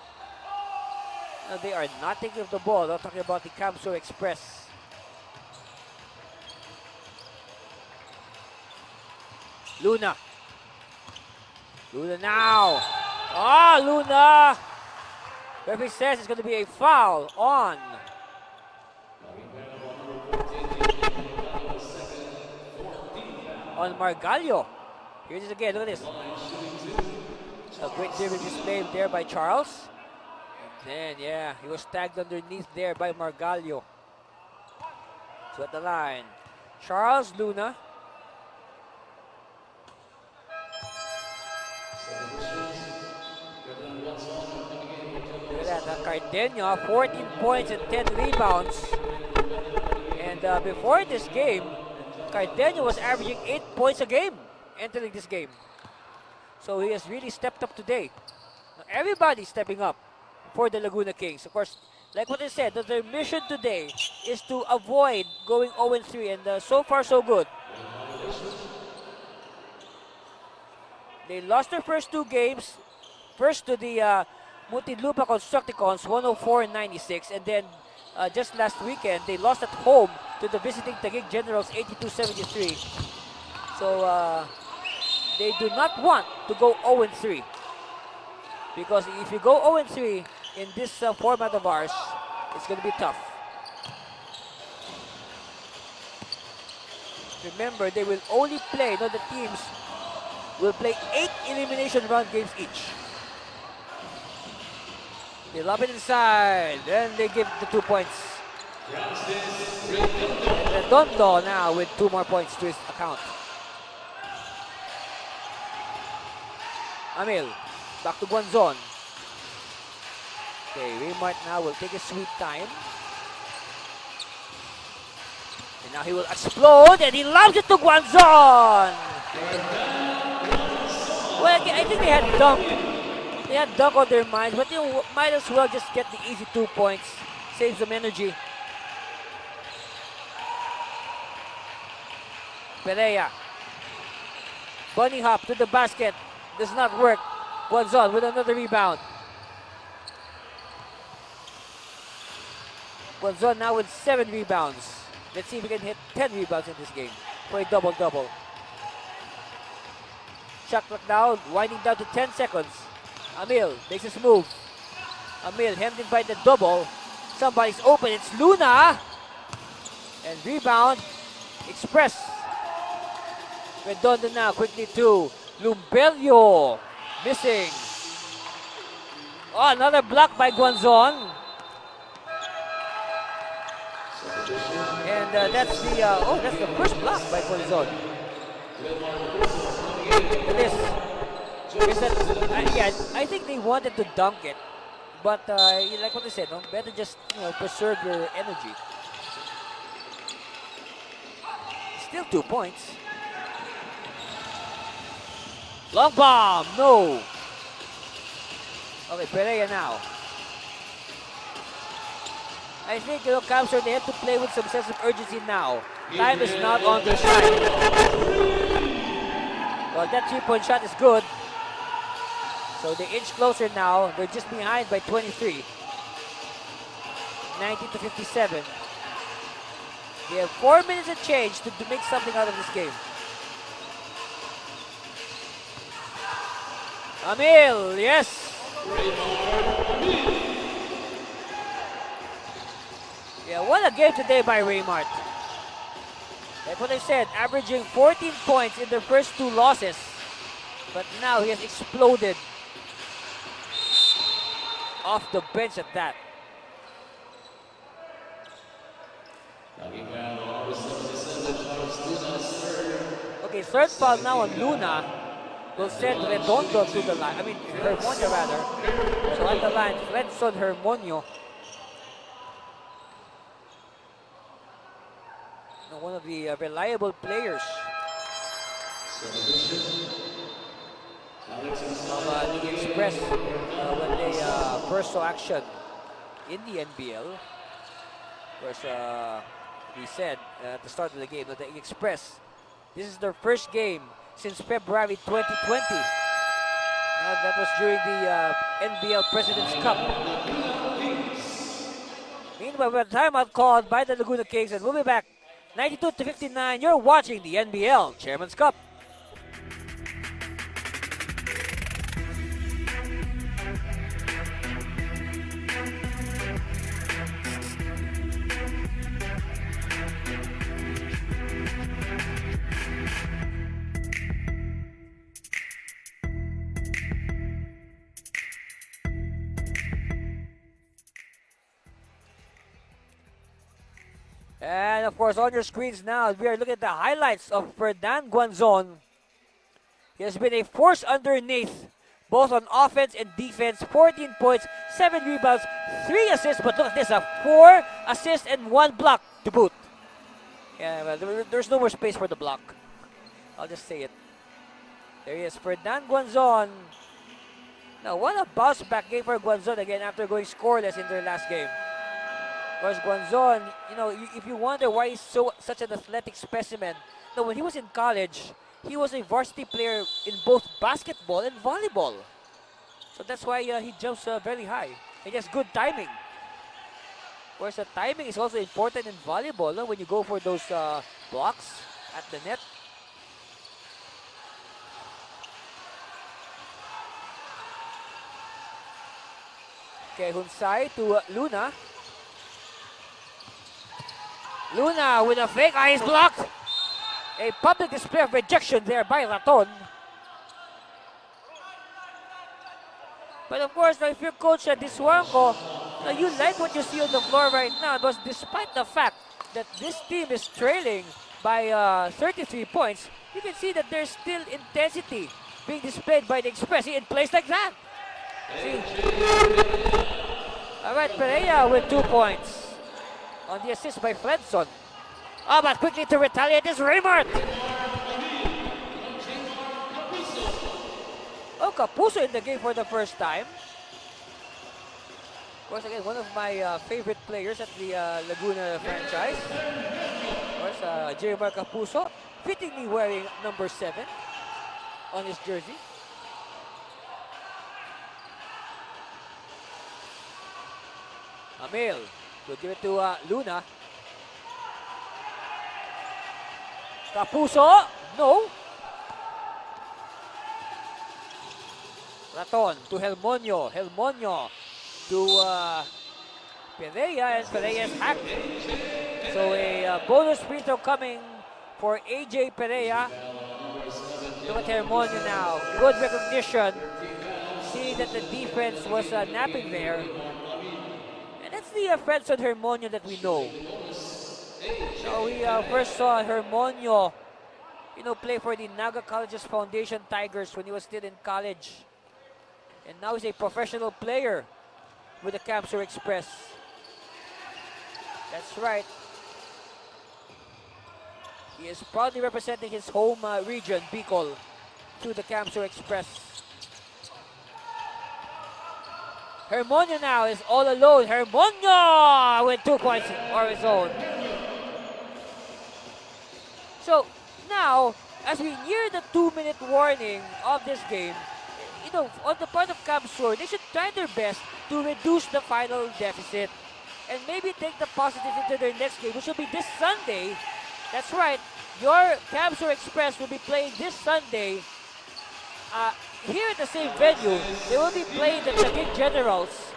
No, they are not taking of the ball. I'm talking about the CamSur Express. Luna. Luna now. Oh, Luna. Referee says it's going to be a foul on Margallo. Here it is again. Look at this. A great dribble display there by Charles. And then, yeah, he was tagged underneath there by Margallo. So at the line, Charles, Luna. Look at that, Cardenio, 14 points and 10 rebounds. And before this game, Cardenio was averaging 8 points a game entering this game. So he has really stepped up today. Now, everybody's stepping up for the Laguna Kings. Of course, like what I said, that their mission today is to avoid going 0-3, and so far so good. They lost their first 2 games. First to the Muntinlupa Constructicons, 104-96, and then just last weekend they lost at home to the visiting Taguig Generals, 82-73. So they do not want to go 0-3, because if you go 0-3 in this format of ours, it's going to be tough. Remember, they will only play, the teams will play 8 elimination round games each. They lob it inside, then they give the 2 points. And Redondo now with 2 more points to his account. Amil, back to Guanzon. Okay, Raymart now will take his sweet time. And now he will explode, and he lobs it to Guanzon! Well, I think they had dunk. They had dunk on their minds, but they might as well just get the easy 2 points. Saves them energy. Perea. Bunny hop to the basket. Does not work. Guanzon with another rebound. Guanzon now with 7 rebounds. Let's see if we can hit 10 rebounds in this game for a double-double. Shot clock down, winding down to 10 seconds. Amil makes his move. Amil hemmed in by the double. Somebody's open, it's Luna. And rebound, Express. Redondo now quickly to Lumbelio. Missing. Oh, another block by Guanzon. And that's the first block by Guanzon. I think they wanted to dunk it, but like what I said, better just preserve your energy. Still 2 points. Long bomb, no. Okay, Perea now. I think CamSur, they have to play with some sense of urgency now. Time is not on their side. Well, that 3-point shot is good. So they inch closer now. They're just behind by 23. 90-57. They have 4 minutes of change to make something out of this game. Amil, yes. Yeah, what a game today by Raymart. Like what I said, averaging 14 points in the first 2 losses. But now he has exploded off the bench at that. Okay, third foul now on Luna will send Redondo to the line. I mean, Hermonio rather. So at the line, Fredson Hermonio. One of the reliable players of the Express when they first saw action in the NBL. Of course, we said at the start of the game that the Express, this is their first game since February 2020. That was during the NBL President's Cup. Meanwhile, we have a timeout called by the Laguna Kings, and we'll be back. 92-59, you're watching the NBL Chairman's Cup. And of course, on your screens now, we are looking at the highlights of Ferdan Guanzon. He has been a force underneath, both on offense and defense. 14 points, 7 rebounds, 3 assists. But look at this, 4 assists and 1 block to boot. Yeah, well, there's no more space for the block. I'll just say it. There he is, Ferdinand Guanzon. Now, what a bounce back game for Guanzon again after going scoreless in their last game. Of course, Guanzon, if you wonder why he's such an athletic specimen, no, when he was in college, he was a varsity player in both basketball and volleyball. So that's why he jumps very high. He has good timing. Of course, timing is also important in volleyball, no? When you go for those blocks at the net. Okay, Hunsai to Luna. Luna with a fake. He's blocked. A public display of rejection there by Raton. But of course, if you're Coach Diswanko, you like what you see on the floor right now, because despite the fact that this team is trailing by 33 points, you can see that there's still intensity being displayed by the Express in plays like that. See? All right, Perea with 2 points on the assist by Fredson. Oh, but quickly to retaliate is Raymart. Oh, Kapuso in the game for the first time. Of course, again, one of my favorite players at the Laguna franchise. Of course, Jeremar Kapuso, fittingly wearing number 7 on his jersey. Amil will give it to Luna. Kapuso, no. Raton to Helmonio. Helmonio to Perea, and Perea is hacked. So a bonus free throw coming for AJ Perea. Look at Helmonio now. Good recognition. See that the defense was napping there. And that's the Fredson Hermonio that we know. So we first saw Hermonio, play for the Naga Colleges Foundation Tigers when he was still in college. And now he's a professional player with the CamSur Express. That's right. He is proudly representing his home region, Bicol, to the CamSur Express. Hermonio now is all alone. Hermonio with 2 points of his own. So now, as we near the 2-minute warning of this game, on the part of CamSur, they should try their best to reduce the final deficit and maybe take the positives into their next game, which will be this Sunday. That's right, your CamSur Express will be playing this Sunday here at the same venue. They will be playing the Taguig Generals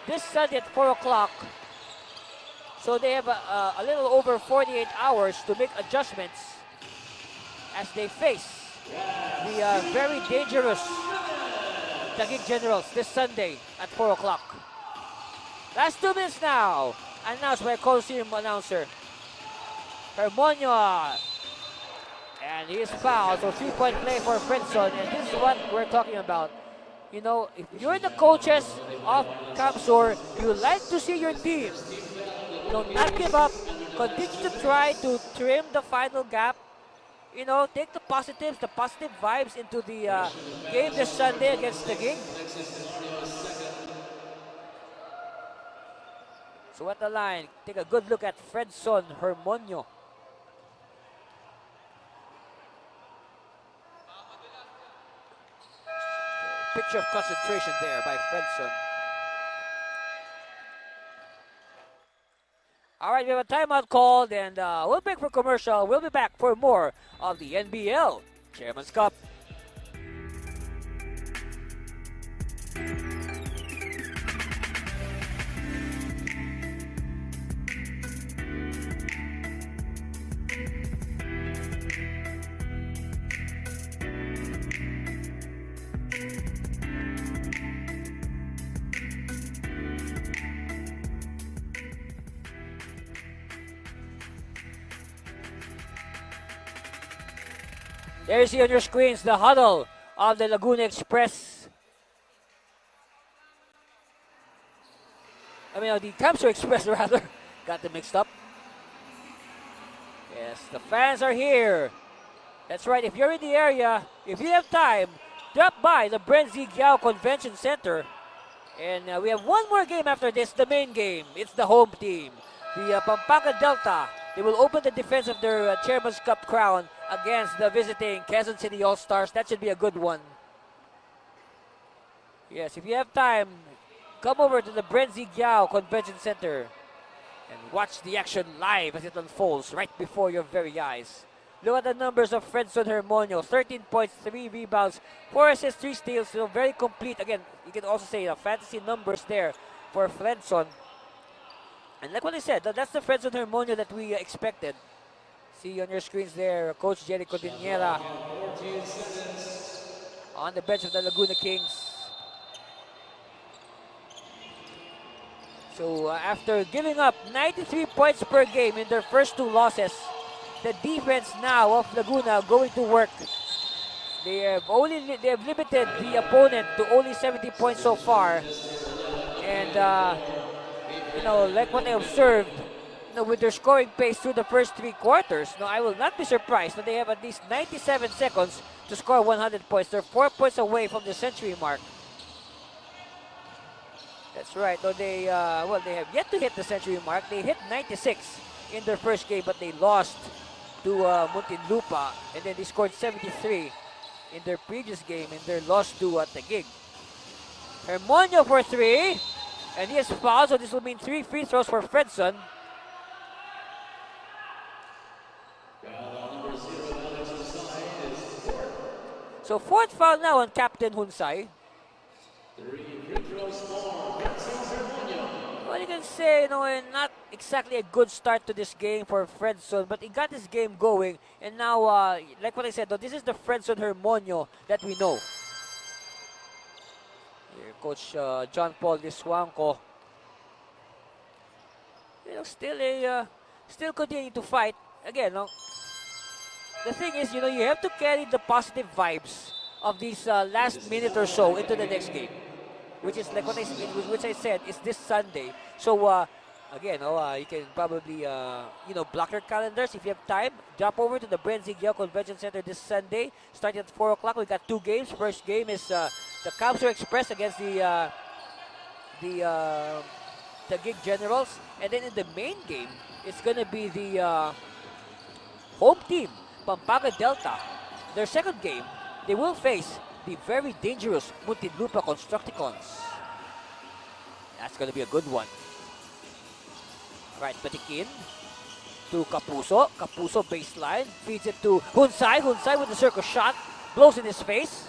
this Sunday at 4 o'clock. So they have a little over 48 hours to make adjustments as they face the very dangerous Taguig Generals this Sunday at 4 o'clock. Last 2 minutes now. Announced by Coliseum announcer Hermonio. And he is fouled. So 3-point play for Fredson. And this is what we're talking about. If you're the coaches of CamSur, you like to see your team not give up. Continue to try to trim the final gap. Take the positives, the positive vibes into the game this Sunday against Taguig. So at the line, take a good look at Fredson Hermonio. Picture of concentration there by Fredson. All right, we have a timeout called, and we'll break for commercial. We'll be back for more of the NBL Chairman's Cup. There you see on your screens the huddle of the Laguna Express. The CamSur Express rather. Got them mixed up. Yes, the fans are here. That's right. If you're in the area, if you have time, drop by the Brenzi Giao Convention Center. And we have one more game after this, the main game. It's the home team. The Pampanga Delta. They will open the defense of their Chairman's Cup crown against the visiting Quezon City All-Stars. That should be a good one. Yes, if you have time, come over to the Brenzi Giao Convention Center and watch the action live as it unfolds right before your very eyes. Look at the numbers of Fredson Hermonio. 13 points, 3 rebounds, 4 assists, 3 steals. So very complete. Again, you can also say the fantasy numbers there for Fredson. And like what I said, that's the Fredson Hermonio that we expected. See on your screens there, Coach Jerry Cordillera on the bench of the Laguna Kings. So after giving up 93 points per game in their first 2 losses, the defense now of Laguna going to work. They have limited the opponent to only 70 points so far, and like what I observed, with their scoring pace through the first 3 quarters, I will not be surprised that they have at least 97 seconds to score 100 points. They're 4 points away from the century mark. That's right. Though they have yet to hit the century mark. They hit 96 in their first game, but they lost to Muntinlupa, and then they scored 73 in their previous game in their loss to Taguig. Hermonio for 3, and he has fouled, so this will mean 3 free throws for Fredson. So 4th foul now on Captain Hunsay. Well, you can say, not exactly a good start to this game for Fredson, but he got his game going, and now, like what I said, this is the Fredson Hermonio that we know. Here, Coach John Paul Liswanco, still continue to fight. Again, the thing is, you have to carry the positive vibes of these last minute or so into the next game, which is like which I said is this Sunday. So again, you can probably block your calendars if you have time. Drop over to the Brenzi Giao Convention Center this Sunday, starting at 4 o'clock. We got 2 games. First game is the CamSur Express against the Gig Generals, and then in the main game, it's gonna be the home team, Pampanga Delta. Their second game, they will face the very dangerous Muntinlupa Constructicons. That's going to be a good one. Right, Patikin to Kapuso. Kapuso baseline, feeds it to Hunsay. Hunsay with the circle shot, blows in his face.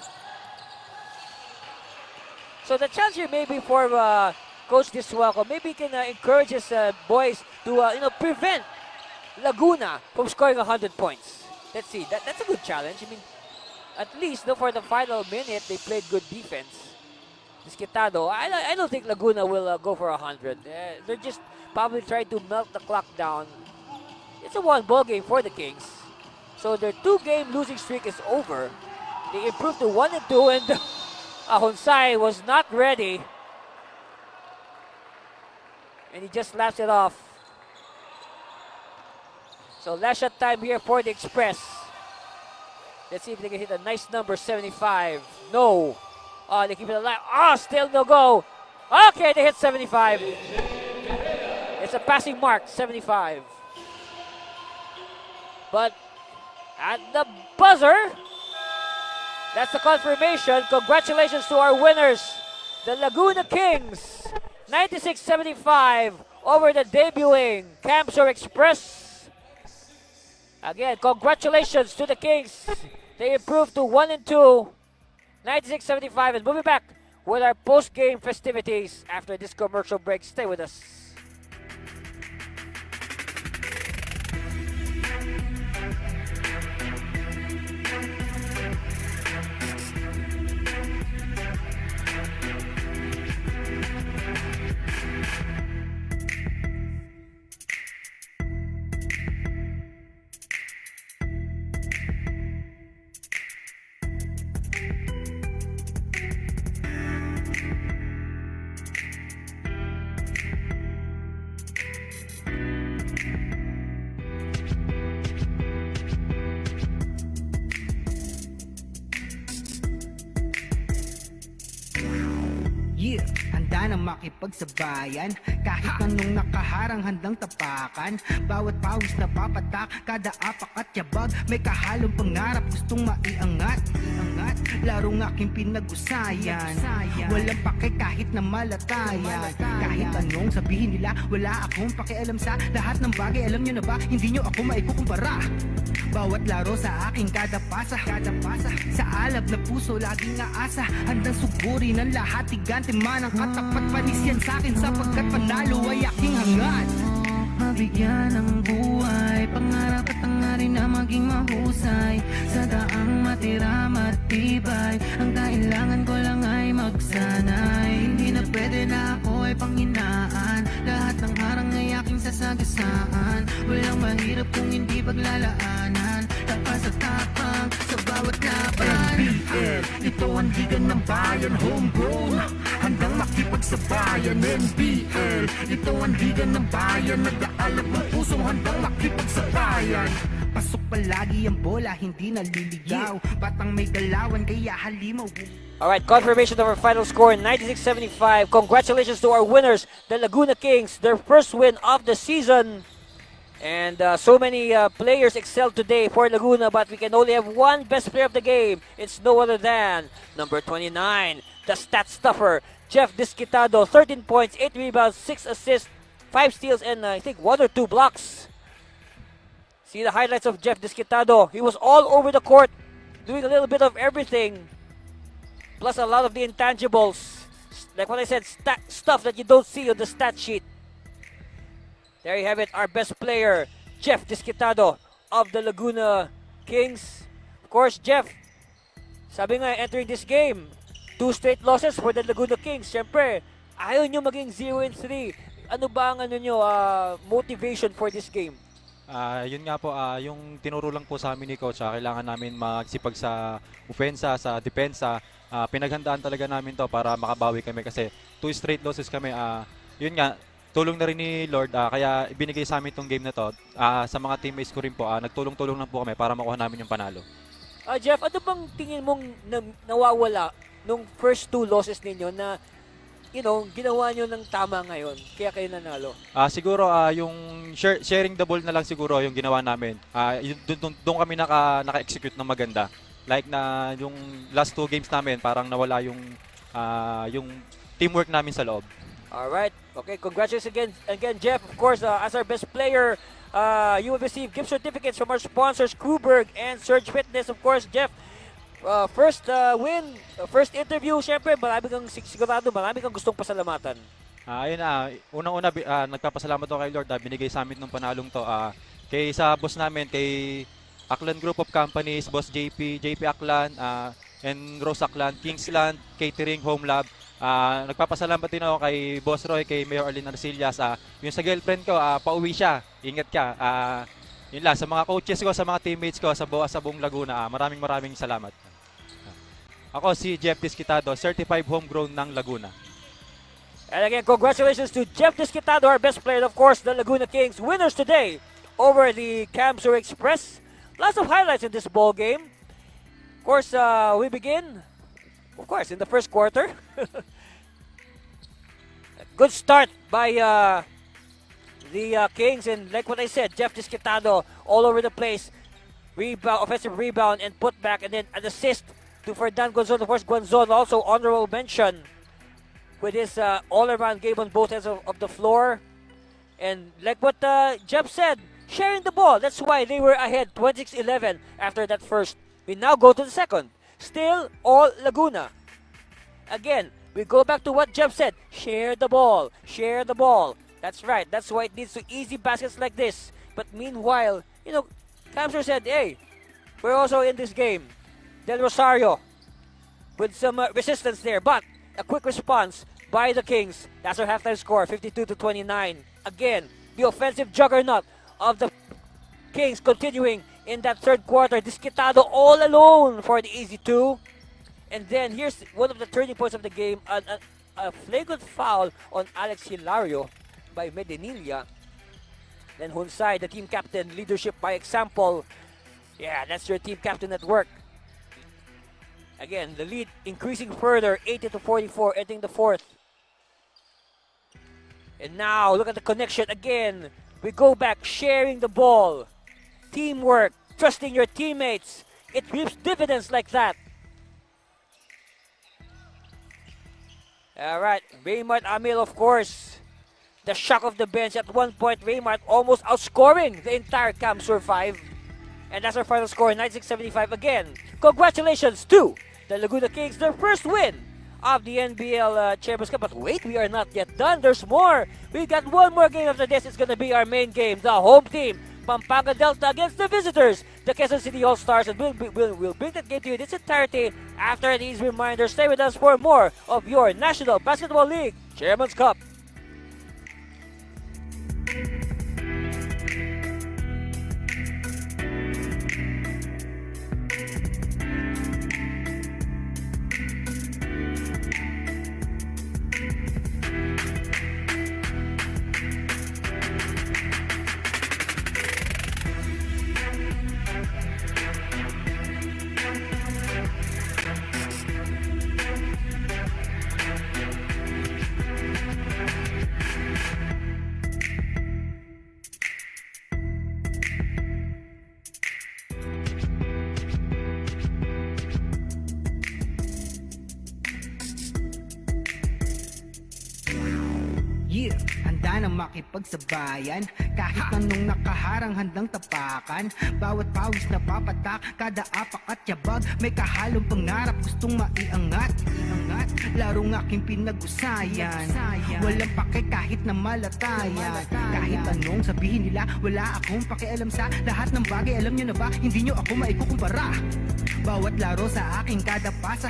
So the challenge here maybe for Coach Diswaco, maybe he can encourage his boys to prevent Laguna from scoring 100 points. Let's see, that's a good challenge. I mean, at least for the final minute, they played good defense. Disquitado, I don't think Laguna will go for 100. They're just probably trying to melt the clock down. It's a 1-ball game for the Kings. So their 2-game losing streak is over. They improved to 1-2, and Hunsay was not ready. And he just laps it off. So last shot time here for the Express. Let's see if they can hit a nice number, 75. No. Oh, they keep it alive. Oh, still no go. Okay, they hit 75. It's a passing mark, 75. But at the buzzer, that's the confirmation. Congratulations to our winners, the Laguna Kings. 96-75 over the debuting CamSur Express. Again, congratulations to the Kings. They improved to 1-2, 96-75, and moving back with our post-game festivities after this commercial break. Stay with us. na makipagsabayan. Kahit anong nakaharang handang tapakan. Bawat pawis na papatak, kada apak at yabag. May kahalong pangarap, gustong maiangat. Larong aking pinag-usayan. Walang pake kahit na malatayan. Kahit anong sabihin nila, wala akong pakialam sa lahat ng bagay. Alam nyo na ba, hindi nyo ako maikukumpara. Bawat laro sa aking kada pasa. Sa alab na puso, laging aasa. Handang sugurin ang lahat, tigante man ang katapat. Panis yan sa'kin sapagkat panalo ay aking hangad. Mabigyan ng buhay, pangarap at hangarin na maging mahusay. Sa daang matira matibay, ang kailangan ko lang ay magsanay. Hindi na pwede na ako ay panghinaan, lahat ng harang ay aking sasagasaan. Walang mahirap kung hindi paglalaanan, tapas at tapang sa bawat laban. NBL, ito ang ligan ng bayan, homegrown, handang makipagsabayan. NBL, ito ang ligan ng bayan, nag-aalab ng pusong handang makipagsabayan. Pasok palagi ang bola, hindi naliligaw. Batang may galawan, kaya halimaw. Alright, confirmation of our final score, 96-75. Congratulations to our winners, the Laguna Kings, their first win of the season. And so many players excelled today for Laguna, but we can only have one best player of the game. It's no other than number 29, the stat stuffer, Jeff Disquitado. 13 points, 8 rebounds, 6 assists, 5 steals, and I think 1 or 2 blocks. See the highlights of Jeff Disquitado. He was all over the court, doing a little bit of everything, plus a lot of the intangibles. Like what I said, stuff that you don't see on the stat sheet. There you have it, our best player, Jeff Disquitado of the Laguna Kings. Of course, Jeff, sabi nga, entering this game, 2 straight losses for the Laguna Kings. Siyempre, ayaw nyo maging 0-3. Ano ba ang motivation for this game? Yun nga po, yung tinuro lang po sa amin ni Coach, kailangan namin magsipag sa opensa, sa depensa. Pinaghandaan talaga namin to para makabawi kami kasi 2 straight losses kami. Yun nga, tulong na rin ni Lord, kaya ibinigay sa amin itong game na to. Sa mga teammates ko rin po, nagtulong-tulong lang po kami para makuha namin yung panalo. Jeff, ano bang tingin mong nawawala nung first 2 losses ninyo na ginawa nyo ng tama ngayon, kaya kayo nanalo? Siguro, yung sharing the ball na lang siguro yung ginawa namin. Doon kami naka-execute ng maganda. Like na yung last 2 games namin, parang nawala yung teamwork namin sa loob. Alright. Okay, congratulations again, Jeff. Of course, as our best player, you will receive gift certificates from our sponsors, Kruberg and Surge Fitness. Of course, Jeff, first win, first interview, syempre, sigurado, marami kang gustong pasalamatan. Ayun unang-una, nagpapasalamat ako kay Lord, binigay sa amin ng panalong to. Kay sa boss namin, kay Aklan Group of Companies, Boss JP Aklan, and Rose Aklan, Kingsland, Catering, Home Lab. Nagpapasalamat din ako kay Boss Roy, kay Mayor Arlene Arcillas. Yung sa girlfriend ko, pauwi siya. Ingat ka. Yun lang, sa mga coaches ko, sa mga teammates ko, sa buong Laguna, maraming salamat. Ako si Jeff Disquitado, certified homegrown ng Laguna. And again, congratulations to Jeff Disquitado, our best player, and of course, the Laguna Kings, winners today over the CamSur Express. Lots of highlights in this ball game. Of course, we begin, of course, in the first quarter. Good start by the Kings, and like what I said, Jeff Disquitado all over the place. Offensive rebound and put back, and then an assist to Ferdan Gonzon. Of course, Gonzon also honorable mention with his all-around game on both ends of the floor. And like what Jeff said, sharing the ball. That's why they were ahead 26-11 after that first. We now go to the second. Still all Laguna. Again, we go back to what Jeff said. Share the ball. Share the ball. That's right. That's why it leads to easy baskets like this. But meanwhile, CamSur said, hey, we're also in this game. Del Rosario with some resistance there. But a quick response by the Kings. That's our halftime score, 52-29. Again, the offensive juggernaut of the Kings continuing in that third quarter. Disquitado all alone for the easy 2. And then here's one of the turning points of the game. A flagrant foul on Alex Hilario by Medinilla. Then Hunsay, the team captain, leadership by example. Yeah, that's your team captain at work. Again, the lead increasing further, 80-44, entering the fourth. And now, look at the connection again. We go back, sharing the ball. Teamwork, trusting your teammates. It reaps dividends like that. Alright, Raymart Amil, of course. The shock of the bench at one point. Raymart almost outscoring the entire CamSur 5. And that's our final score, 96-75 again. Congratulations to the Laguna Kings, their first win of the NBL Champions Cup. But wait, we are not yet done. There's more. We got one more game after this. It's going to be our main game. The home team, Pampanga Delta against the visitors, the Quezon City All-Stars. And we'll bring that game to you in its entirety after these reminders. Stay with us for more of your National Basketball League Chairman's Cup. Yeah, handa na makipagsabayan. Kahit anong nakaharang handang tapakan. Bawat pawis na papatak, kada apak at yabag. May kahalong pangarap, gustong maiangat. Larong aking pinag-usayan. Walang pake kahit na malatayan. Kahit anong sabihin nila, wala akong pakialam sa lahat ng bagay. Alam nyo na ba, hindi nyo ako maikukumpara. Bawat laro sa aking kada pasa.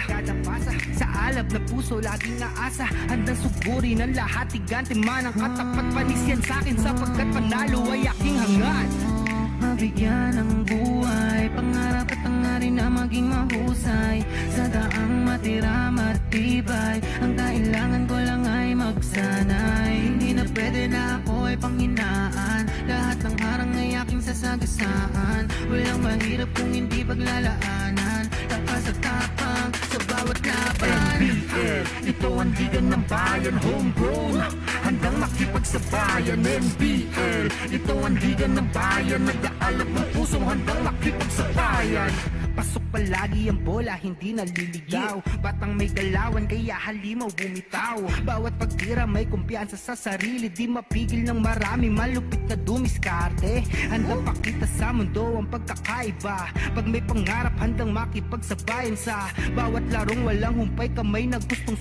Sa alab na puso laging aasa. Handang suburin ang lahat, tigante man ang katapat. Panis yan sa'kin sapagkat panalo ay aking hangad. Mabigyan ng buhay, pangarap at hangarin na maging mahusay. Sa daang matira matibay, ang kailangan ko lang ay magsanay. Hindi na pwede na ako ay panghinaan, lahat ng harang ay aking sasagasaan. Walang mahirap kung hindi paglalaanan, takas at tapang sa bawat laban. NBL, ito ang ligan ng bayan, homegrown, handang makipagsabayan. NBL, ito ang ligan ng bayan, nag-aalab ng pusong handang makipagsabayan. Pasok palagi ang bola, hindi naliligaw. Batang may galawan, kaya halimaw bumitaw. Bawat pagtira may kumpiyansa sa sarili, di mapigil ng marami, malupit na dumiskarte. Handang pakita sa mundo ang pagkakaiba. Pag may pangarap, handang makipagsabayan sa bawat larong walang humpay kamay na gustong